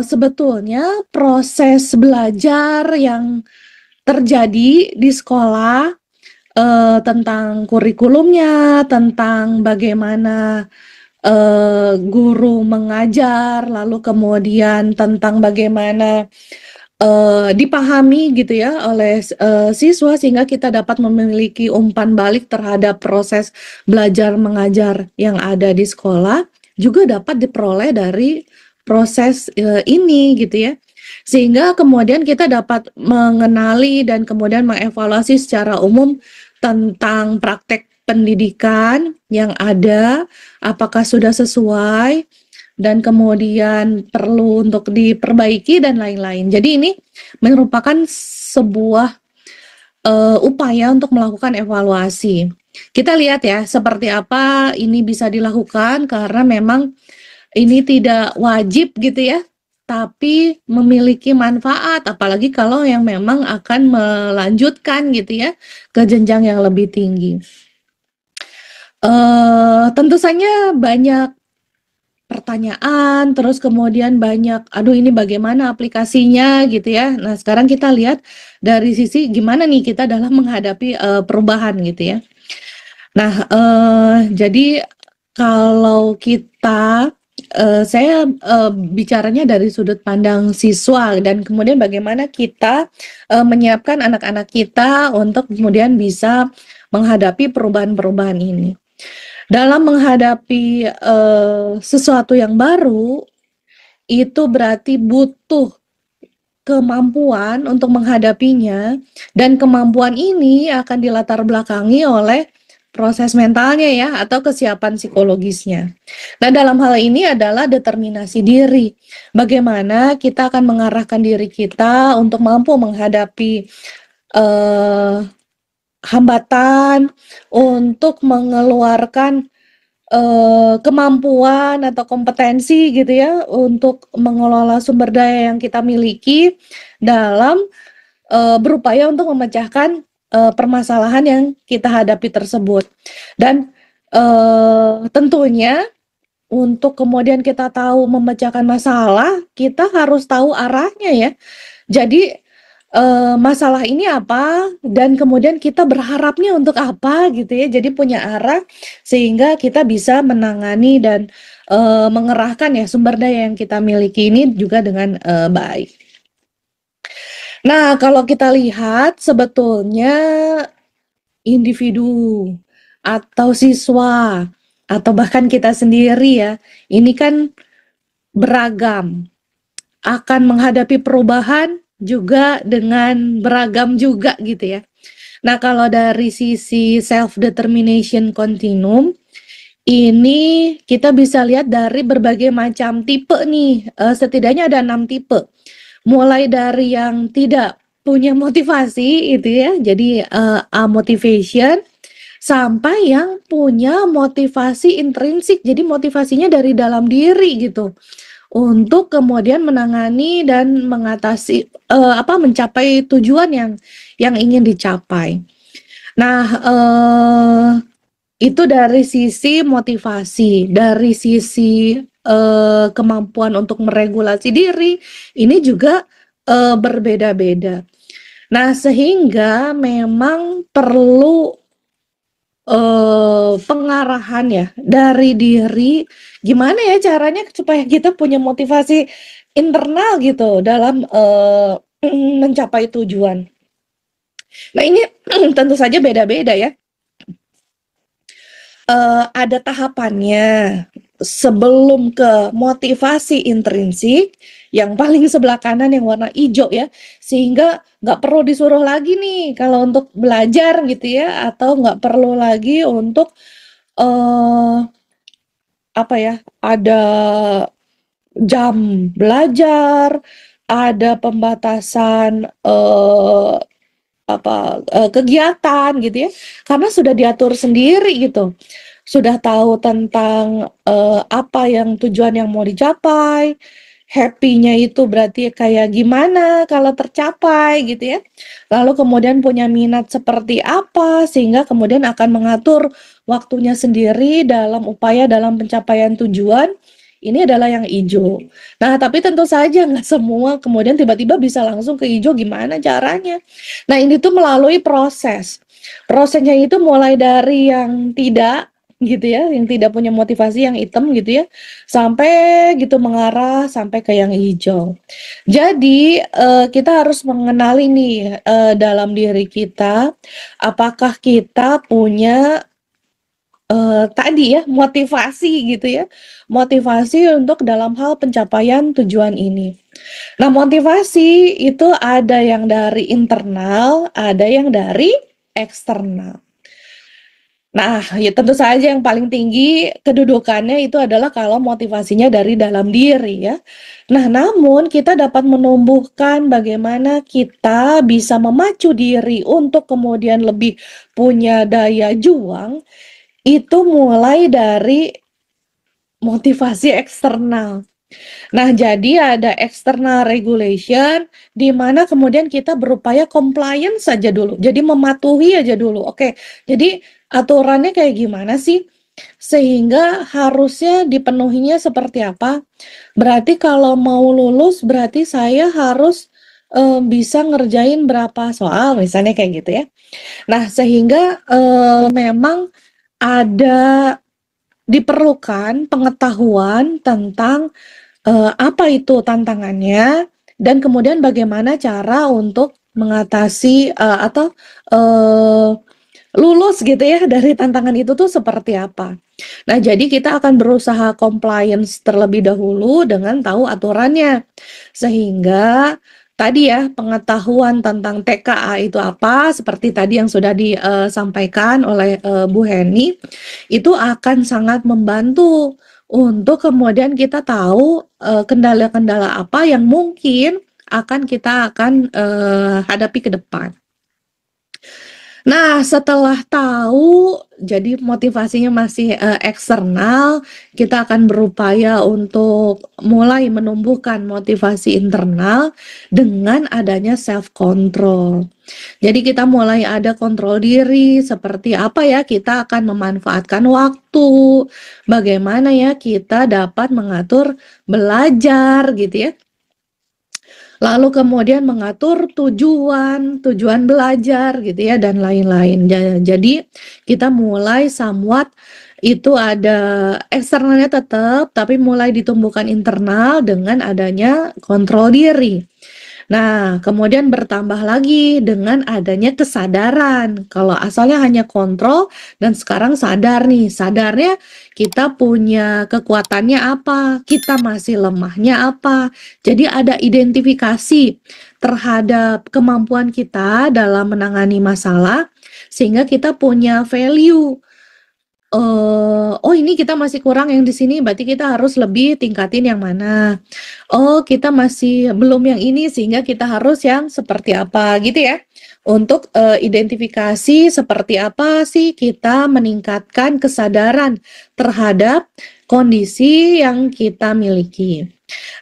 S6: sebetulnya proses belajar yang terjadi di sekolah, tentang kurikulumnya, tentang bagaimana guru mengajar, lalu kemudian tentang bagaimana dipahami gitu ya oleh siswa, sehingga kita dapat memiliki umpan balik terhadap proses belajar mengajar yang ada di sekolah, juga dapat diperoleh dari proses ini gitu ya. Sehingga kemudian kita dapat mengenali dan kemudian mengevaluasi secara umum tentang praktek pendidikan yang ada, apakah sudah sesuai, dan kemudian perlu untuk diperbaiki dan lain-lain. Jadi ini merupakan sebuah upaya untuk melakukan evaluasi. Kita lihat ya seperti apa ini bisa dilakukan, karena memang ini tidak wajib gitu ya, tapi memiliki manfaat, apalagi kalau yang memang akan melanjutkan gitu ya ke jenjang yang lebih tinggi. Tentu saja banyak pertanyaan, terus kemudian banyak, aduh ini bagaimana aplikasinya gitu ya. Nah sekarang kita lihat dari sisi gimana nih kita dalam menghadapi perubahan gitu ya. Nah jadi kalau kita, saya bicaranya dari sudut pandang siswa, dan kemudian bagaimana kita menyiapkan anak-anak kita untuk kemudian bisa menghadapi perubahan-perubahan ini. Dalam menghadapi sesuatu yang baru, itu berarti butuh kemampuan untuk menghadapinya, dan kemampuan ini akan dilatar belakangi oleh proses mentalnya ya, atau kesiapan psikologisnya. Nah dalam hal ini adalah determinasi diri. Bagaimana kita akan mengarahkan diri kita untuk mampu menghadapi hambatan, untuk mengeluarkan kemampuan atau kompetensi gitu ya, untuk mengelola sumber daya yang kita miliki dalam berupaya untuk memecahkan permasalahan yang kita hadapi tersebut. Dan tentunya untuk kemudian kita tahu memecahkan masalah, kita harus tahu arahnya ya. Jadi masalah ini apa, dan kemudian kita berharapnya untuk apa gitu ya. Jadi punya arah sehingga kita bisa menangani dan mengerahkan ya sumber daya yang kita miliki ini juga dengan baik. Nah kalau kita lihat sebetulnya individu atau siswa atau bahkan kita sendiri ya, ini kan beragam, akan menghadapi perubahan juga dengan beragam juga gitu ya. Nah kalau dari sisi self-determination continuum, ini kita bisa lihat dari berbagai macam tipe nih, setidaknya ada 6 tipe. Mulai dari yang tidak punya motivasi itu ya, jadi amotivation, sampai yang punya motivasi intrinsik, jadi motivasinya dari dalam diri gitu, untuk kemudian menangani dan mengatasi mencapai tujuan yang ingin dicapai. Nah, itu dari sisi motivasi, dari sisi kemampuan untuk meregulasi diri, ini juga berbeda-beda. Nah, sehingga memang perlu pengarahan ya dari diri, gimana ya caranya supaya kita punya motivasi internal gitu dalam mencapai tujuan. Nah ini tentu saja beda-beda ya. Ada tahapannya sebelum ke motivasi intrinsik, yang paling sebelah kanan yang warna hijau ya, sehingga nggak perlu disuruh lagi nih kalau untuk belajar gitu ya, atau nggak perlu lagi untuk ada jam belajar, ada pembatasan kegiatan gitu ya, karena sudah diatur sendiri gitu, sudah tahu tentang apa yang tujuan yang mau dicapai, happy-nya itu berarti kayak gimana kalau tercapai gitu ya, lalu kemudian punya minat seperti apa, sehingga kemudian akan mengatur waktunya sendiri dalam upaya dalam pencapaian tujuan ini adalah yang hijau. Nah, tapi tentu saja nggak semua kemudian tiba-tiba bisa langsung ke hijau, gimana caranya? Nah, ini tuh melalui proses. Prosesnya itu mulai dari yang tidak gitu ya, yang tidak punya motivasi, yang hitam gitu ya, sampai gitu mengarah sampai ke yang hijau. Jadi kita harus mengenali nih dalam diri kita, apakah kita punya tadi ya motivasi gitu ya, motivasi untuk dalam hal pencapaian tujuan ini. Nah, motivasi itu ada yang dari internal, ada yang dari eksternal. Nah, ya tentu saja yang paling tinggi kedudukannya itu adalah kalau motivasinya dari dalam diri ya. Nah, namun kita dapat menumbuhkan bagaimana kita bisa memacu diri untuk kemudian lebih punya daya juang, itu mulai dari motivasi eksternal. Nah, jadi ada external regulation di mana kemudian kita berupaya compliance saja dulu. Jadi mematuhi aja dulu. Oke. Jadi aturannya kayak gimana sih? Sehingga harusnya dipenuhinya seperti apa? Berarti kalau mau lulus berarti saya harus bisa ngerjain berapa soal misalnya kayak gitu ya. Nah, sehingga memang ada diperlukan pengetahuan tentang apa itu tantangannya, dan kemudian bagaimana cara untuk mengatasi atau lulus gitu ya dari tantangan itu tuh seperti apa. Nah, jadi kita akan berusaha compliance terlebih dahulu dengan tahu aturannya. Sehingga tadi ya pengetahuan tentang TKA itu apa, seperti tadi yang sudah disampaikan oleh Bu Heni, itu akan sangat membantu untuk kemudian kita tahu kendala-kendala apa yang mungkin kita akan hadapi ke depan. Nah, setelah tahu, jadi motivasinya masih eksternal, kita akan berupaya untuk mulai menumbuhkan motivasi internal dengan adanya self control. Jadi kita mulai ada kontrol diri, seperti apa ya kita akan memanfaatkan waktu, bagaimana ya kita dapat mengatur belajar gitu ya. Lalu kemudian mengatur tujuan belajar gitu ya, dan lain-lain. Jadi kita mulai somewhat itu ada eksternalnya tetap, tapi mulai ditumbuhkan internal dengan adanya kontrol diri. Nah, kemudian bertambah lagi dengan adanya kesadaran. Kalau asalnya hanya kontrol dan sekarang sadar nih, sadarnya kita punya kekuatannya apa, kita masih lemahnya apa. Jadi ada identifikasi terhadap kemampuan kita dalam menangani masalah, sehingga kita punya value. Oh ini kita masih kurang yang di sini, berarti kita harus lebih tingkatin yang mana. Oh kita masih belum yang ini, sehingga kita harus yang seperti apa gitu ya. Untuk identifikasi seperti apa sih kita meningkatkan kesadaran terhadap kondisi yang kita miliki.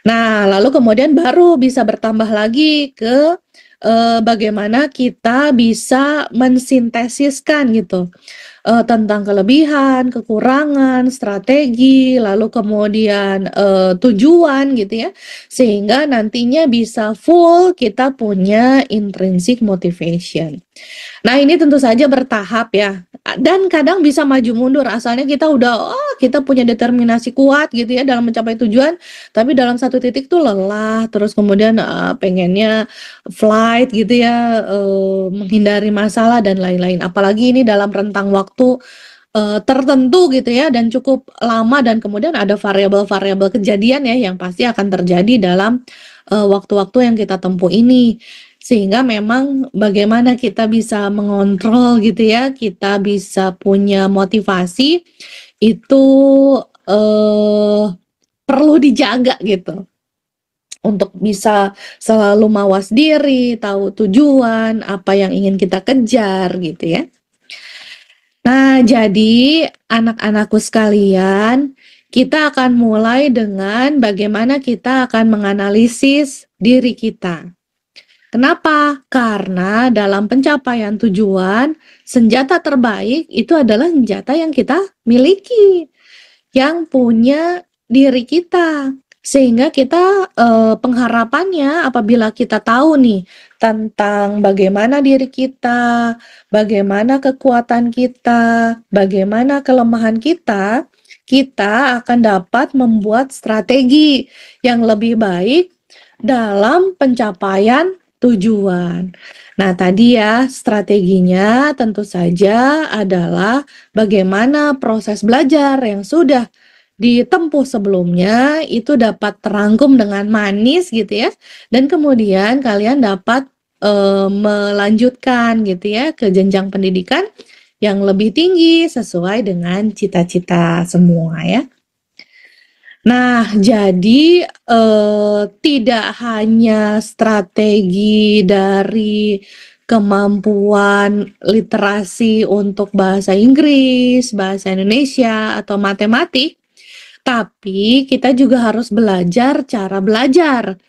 S6: Nah, lalu kemudian baru bisa bertambah lagi ke bagaimana kita bisa mensintesiskan gitu tentang kelebihan, kekurangan, strategi, lalu kemudian tujuan gitu ya, sehingga nantinya bisa full kita punya intrinsic motivation. Nah, ini tentu saja bertahap ya, dan kadang bisa maju mundur, asalnya kita udah kita punya determinasi kuat gitu ya dalam mencapai tujuan, tapi dalam satu titik tuh lelah, terus kemudian pengennya flight gitu ya, menghindari masalah dan lain-lain. Apalagi ini dalam rentang waktu tertentu gitu ya, dan cukup lama, dan kemudian ada variabel-variabel kejadian ya yang pasti akan terjadi dalam waktu-waktu yang kita tempuh ini. Sehingga memang bagaimana kita bisa mengontrol gitu ya, kita bisa punya motivasi itu perlu dijaga gitu. Untuk bisa selalu mawas diri, tahu tujuan, apa yang ingin kita kejar gitu ya. Nah, jadi anak-anakku sekalian, kita akan mulai dengan bagaimana kita akan menganalisis diri kita. Kenapa? Karena dalam pencapaian tujuan, senjata terbaik itu adalah senjata yang kita miliki, yang punya diri kita. Sehingga kita pengharapannya apabila kita tahu nih tentang bagaimana diri kita, bagaimana kekuatan kita, bagaimana kelemahan kita, kita akan dapat membuat strategi yang lebih baik dalam pencapaian tujuan. Nah, tadi ya strateginya tentu saja adalah bagaimana proses belajar yang sudah ditempuh sebelumnya itu dapat terangkum dengan manis gitu ya, dan kemudian kalian dapat melanjutkan gitu ya ke jenjang pendidikan yang lebih tinggi sesuai dengan cita-cita semua ya. Nah, jadi tidak hanya strategi dari kemampuan literasi untuk bahasa Inggris, bahasa Indonesia, atau matematik, tapi kita juga harus belajar cara belajar.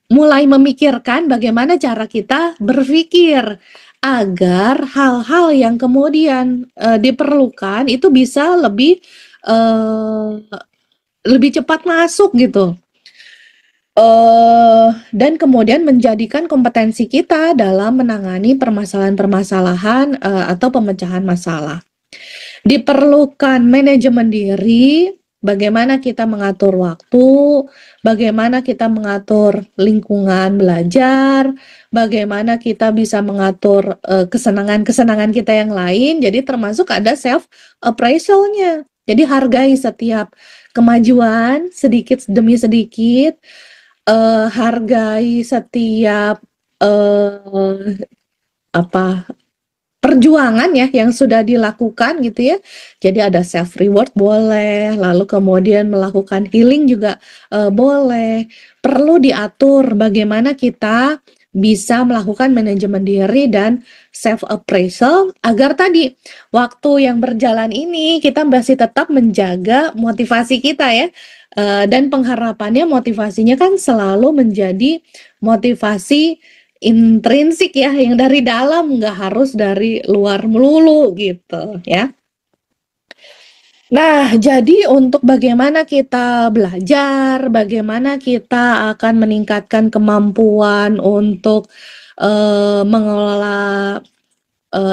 S6: Mulai memikirkan bagaimana cara kita berpikir agar hal-hal yang kemudian diperlukan itu bisa lebih cepat masuk gitu. Dan kemudian menjadikan kompetensi kita dalam menangani permasalahan-permasalahan atau pemecahan masalah. Diperlukan manajemen diri, bagaimana kita mengatur waktu, bagaimana kita mengatur lingkungan belajar, bagaimana kita bisa mengatur kesenangan-kesenangan kita yang lain. Jadi termasuk ada self appraisalnya. Jadi hargai setiap kemajuan sedikit demi sedikit, hargai setiap perjuangan ya yang sudah dilakukan gitu ya. Jadi ada self reward boleh, lalu kemudian melakukan healing juga boleh. Perlu diatur bagaimana kita bisa melakukan manajemen diri dan self appraisal agar tadi waktu yang berjalan ini kita masih tetap menjaga motivasi kita ya. Dan pengharapannya motivasinya kan selalu menjadi motivasi intrinsik ya, yang dari dalam, nggak harus dari luar melulu gitu ya. Nah, jadi untuk bagaimana kita belajar, bagaimana kita akan meningkatkan kemampuan untuk mengelola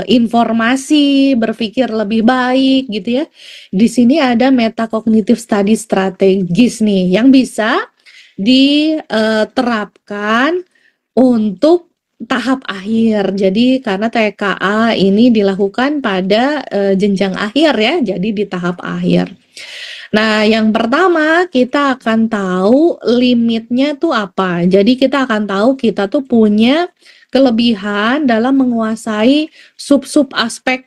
S6: informasi, berpikir lebih baik gitu ya. Di sini ada metacognitive study strategis nih yang bisa diterapkan untuk tahap akhir. Jadi karena TKA ini dilakukan pada jenjang akhir ya, jadi di tahap akhir. Nah, yang pertama kita akan tahu limitnya tuh apa. Jadi kita akan tahu kita tuh punya kelebihan dalam menguasai sub-sub aspek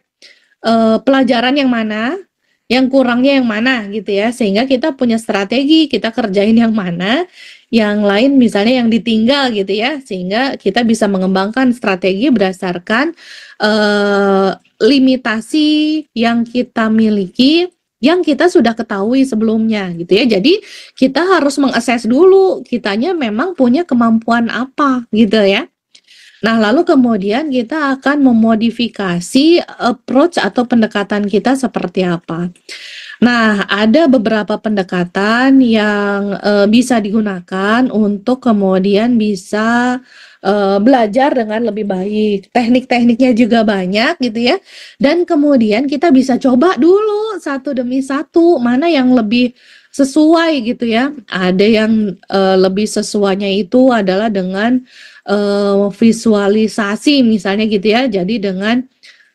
S6: pelajaran yang mana, yang kurangnya yang mana gitu ya, sehingga kita punya strategi, kita kerjain yang mana, yang lain misalnya yang ditinggal gitu ya, sehingga kita bisa mengembangkan strategi berdasarkan limitasi yang kita miliki, yang kita sudah ketahui sebelumnya gitu ya. Jadi kita harus mengakses dulu kitanya memang punya kemampuan apa gitu ya. Nah, lalu kemudian kita akan memodifikasi approach atau pendekatan kita seperti apa. Nah, ada beberapa pendekatan yang bisa digunakan untuk kemudian bisa belajar dengan lebih baik. Teknik-tekniknya juga banyak gitu ya. Dan kemudian kita bisa coba dulu satu demi satu mana yang lebih sesuai gitu ya. Ada yang lebih sesuainya itu adalah dengan visualisasi misalnya gitu ya. Jadi dengan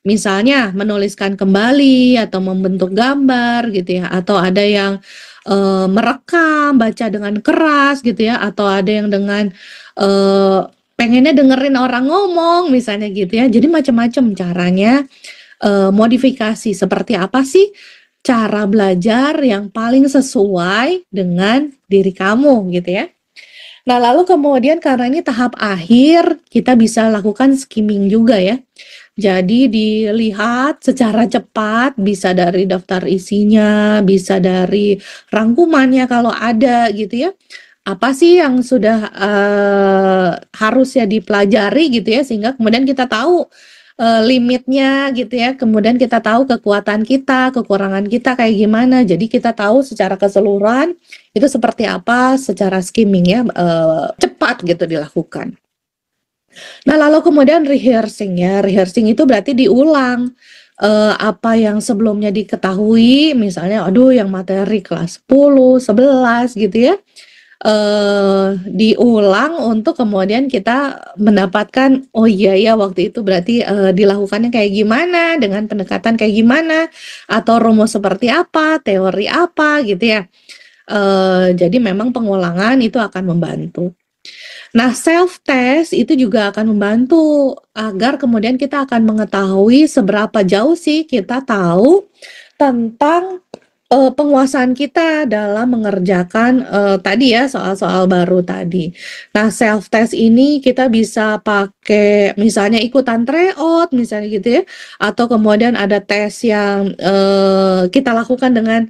S6: misalnya menuliskan kembali atau membentuk gambar gitu ya, atau ada yang merekam, baca dengan keras gitu ya, atau ada yang dengan pengennya dengerin orang ngomong misalnya gitu ya. Jadi macam-macam caranya. Modifikasi seperti apa sih cara belajar yang paling sesuai dengan diri kamu gitu ya. Nah, lalu kemudian karena ini tahap akhir, kita bisa lakukan skimming juga ya. Jadi dilihat secara cepat, bisa dari daftar isinya, bisa dari rangkumannya kalau ada gitu ya. Apa sih yang sudah harusnya dipelajari gitu ya, sehingga kemudian kita tahu limitnya gitu ya. Kemudian kita tahu kekuatan kita, kekurangan kita kayak gimana. Jadi kita tahu secara keseluruhan itu seperti apa secara skimming ya, cepat gitu dilakukan. Nah, lalu kemudian rehearsing ya. Rehearsing itu berarti diulang apa yang sebelumnya diketahui, misalnya aduh yang materi kelas 10, 11 gitu ya. Diulang untuk kemudian kita mendapatkan oh iya ya waktu itu berarti dilakukannya kayak gimana, dengan pendekatan kayak gimana, atau rumus seperti apa, teori apa gitu ya. Jadi memang pengulangan itu akan membantu. Nah, self test itu juga akan membantu agar kemudian kita akan mengetahui seberapa jauh sih kita tahu tentang penguasaan kita dalam mengerjakan tadi ya soal-soal baru tadi. Nah, self test ini kita bisa pakai misalnya ikutan tryout misalnya gitu ya, atau kemudian ada tes yang kita lakukan dengan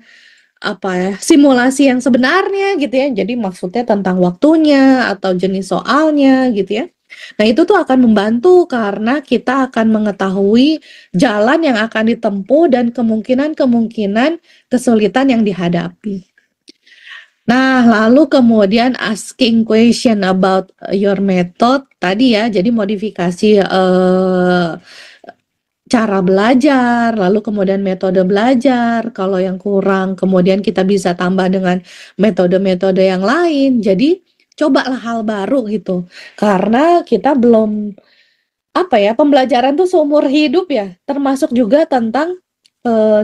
S6: apa ya, simulasi yang sebenarnya gitu ya. Jadi maksudnya tentang waktunya atau jenis soalnya gitu ya. Nah, itu tuh akan membantu karena kita akan mengetahui jalan yang akan ditempuh dan kemungkinan-kemungkinan kesulitan yang dihadapi. Nah, lalu kemudian asking question about your method tadi ya, jadi modifikasi cara belajar, lalu kemudian metode belajar. Kalau yang kurang, kemudian kita bisa tambah dengan metode-metode yang lain. Jadi cobalah hal baru gitu. Karena kita belum apa ya, pembelajaran tuh seumur hidup ya, termasuk juga tentang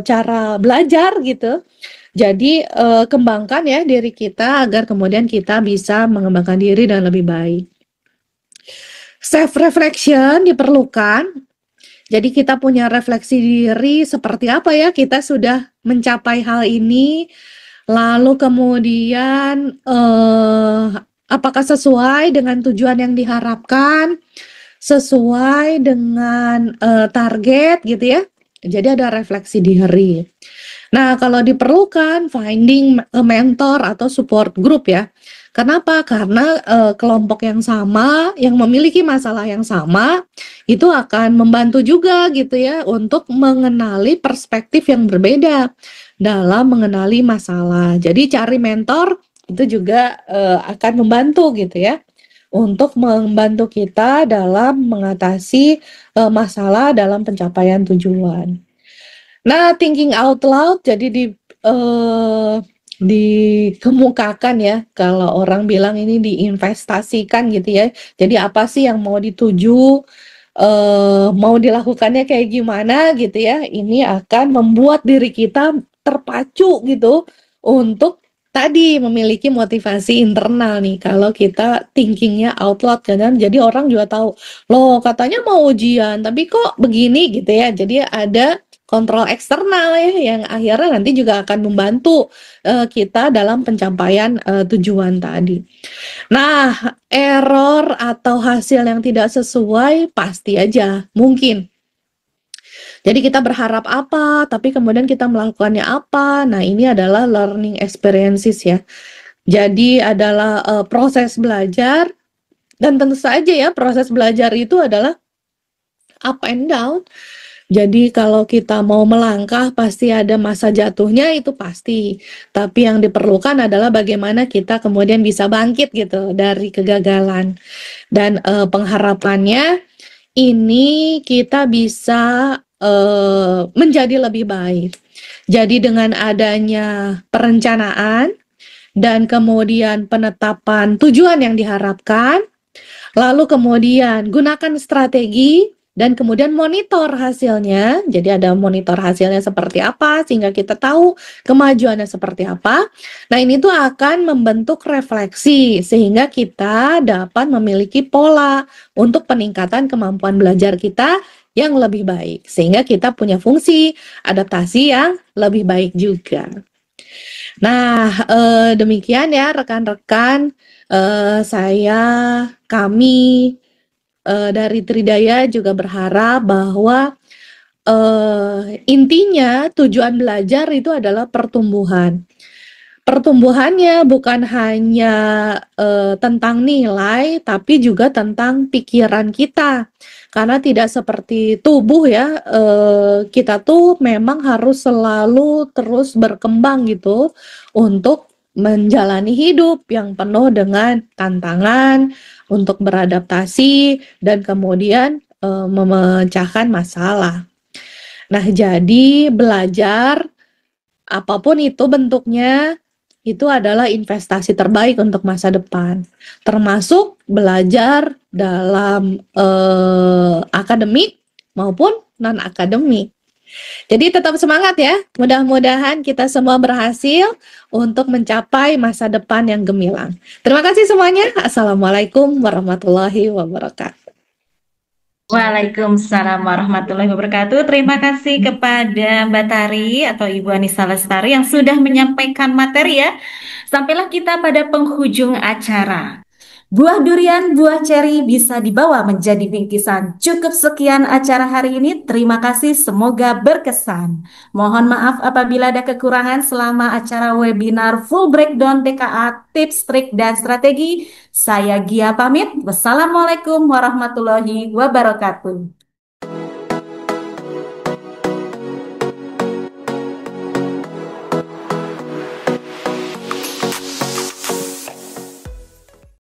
S6: cara belajar gitu. Jadi kembangkan ya diri kita agar kemudian kita bisa mengembangkan diri dan lebih baik. Self reflection diperlukan. Jadi kita punya refleksi diri seperti apa ya kita sudah mencapai hal ini, lalu kemudian apakah sesuai dengan tujuan yang diharapkan, sesuai dengan target gitu ya. Jadi ada refleksi diri. Nah, kalau diperlukan finding a mentor atau support group ya. Kenapa? Karena kelompok yang sama, yang memiliki masalah yang sama, itu akan membantu juga gitu ya untuk mengenali perspektif yang berbeda dalam mengenali masalah. Jadi cari mentor itu juga akan membantu gitu ya untuk membantu kita dalam mengatasi masalah dalam pencapaian tujuan. Nah, thinking out loud jadi dikemukakan ya, kalau orang bilang ini diinvestasikan gitu ya. Jadi apa sih yang mau dituju, mau dilakukannya kayak gimana gitu ya. Ini akan membuat diri kita terpacu gitu untuk tadi memiliki motivasi internal nih. Kalau kita thinkingnya out loud kan, jadi orang juga tahu, loh katanya mau ujian tapi kok begini gitu ya. Jadi ada kontrol eksternal ya yang akhirnya nanti juga akan membantu kita dalam pencapaian tujuan tadi. Nah, error atau hasil yang tidak sesuai pasti aja mungkin. Jadi kita berharap apa, tapi kemudian kita melakukannya apa. Nah, ini adalah learning experiences ya. Jadi adalah proses belajar, dan tentu saja ya proses belajar itu adalah up and down. Jadi kalau kita mau melangkah pasti ada masa jatuhnya, itu pasti. Tapi yang diperlukan adalah bagaimana kita kemudian bisa bangkit gitu dari kegagalan. Dan pengharapannya ini kita bisa menjadi lebih baik. Jadi dengan adanya perencanaan dan kemudian penetapan tujuan yang diharapkan, lalu kemudian gunakan strategi dan kemudian monitor hasilnya. Jadi ada monitor hasilnya seperti apa sehingga kita tahu kemajuannya seperti apa. Nah, ini tuh akan membentuk refleksi sehingga kita dapat memiliki pola untuk peningkatan kemampuan belajar kita yang lebih baik. Sehingga kita punya fungsi adaptasi yang lebih baik juga. Nah, demikian ya rekan-rekan, kami dari Tridaya juga berharap bahwa intinya tujuan belajar itu adalah pertumbuhan. pertumbuhannya bukan hanya tentang nilai, tapi juga tentang pikiran kita. Karena tidak seperti tubuh ya, kita tuh memang harus selalu terus berkembang gitu untuk menjalani hidup yang penuh dengan tantangan untuk beradaptasi dan kemudian memecahkan masalah. Nah, jadi belajar apapun itu bentuknya, itu adalah investasi terbaik untuk masa depan, termasuk belajar dalam akademik maupun non-akademik. Jadi tetap semangat ya, mudah-mudahan kita semua berhasil untuk mencapai masa depan yang gemilang. Terima kasih semuanya, Assalamualaikum warahmatullahi wabarakatuh.
S1: Waalaikumsalam warahmatullahi wabarakatuh. Terima kasih kepada Mbak Tari atau Ibu Anissa Lestari yang sudah menyampaikan materi ya. Sampailah kita pada penghujung acara. Buah durian, buah ceri bisa dibawa menjadi bingkisan. Cukup sekian acara hari ini. Terima kasih, semoga berkesan. Mohon maaf apabila ada kekurangan selama acara webinar full breakdown TKA, tips, trik, dan strategi. Saya Gia pamit. Wassalamualaikum warahmatullahi wabarakatuh.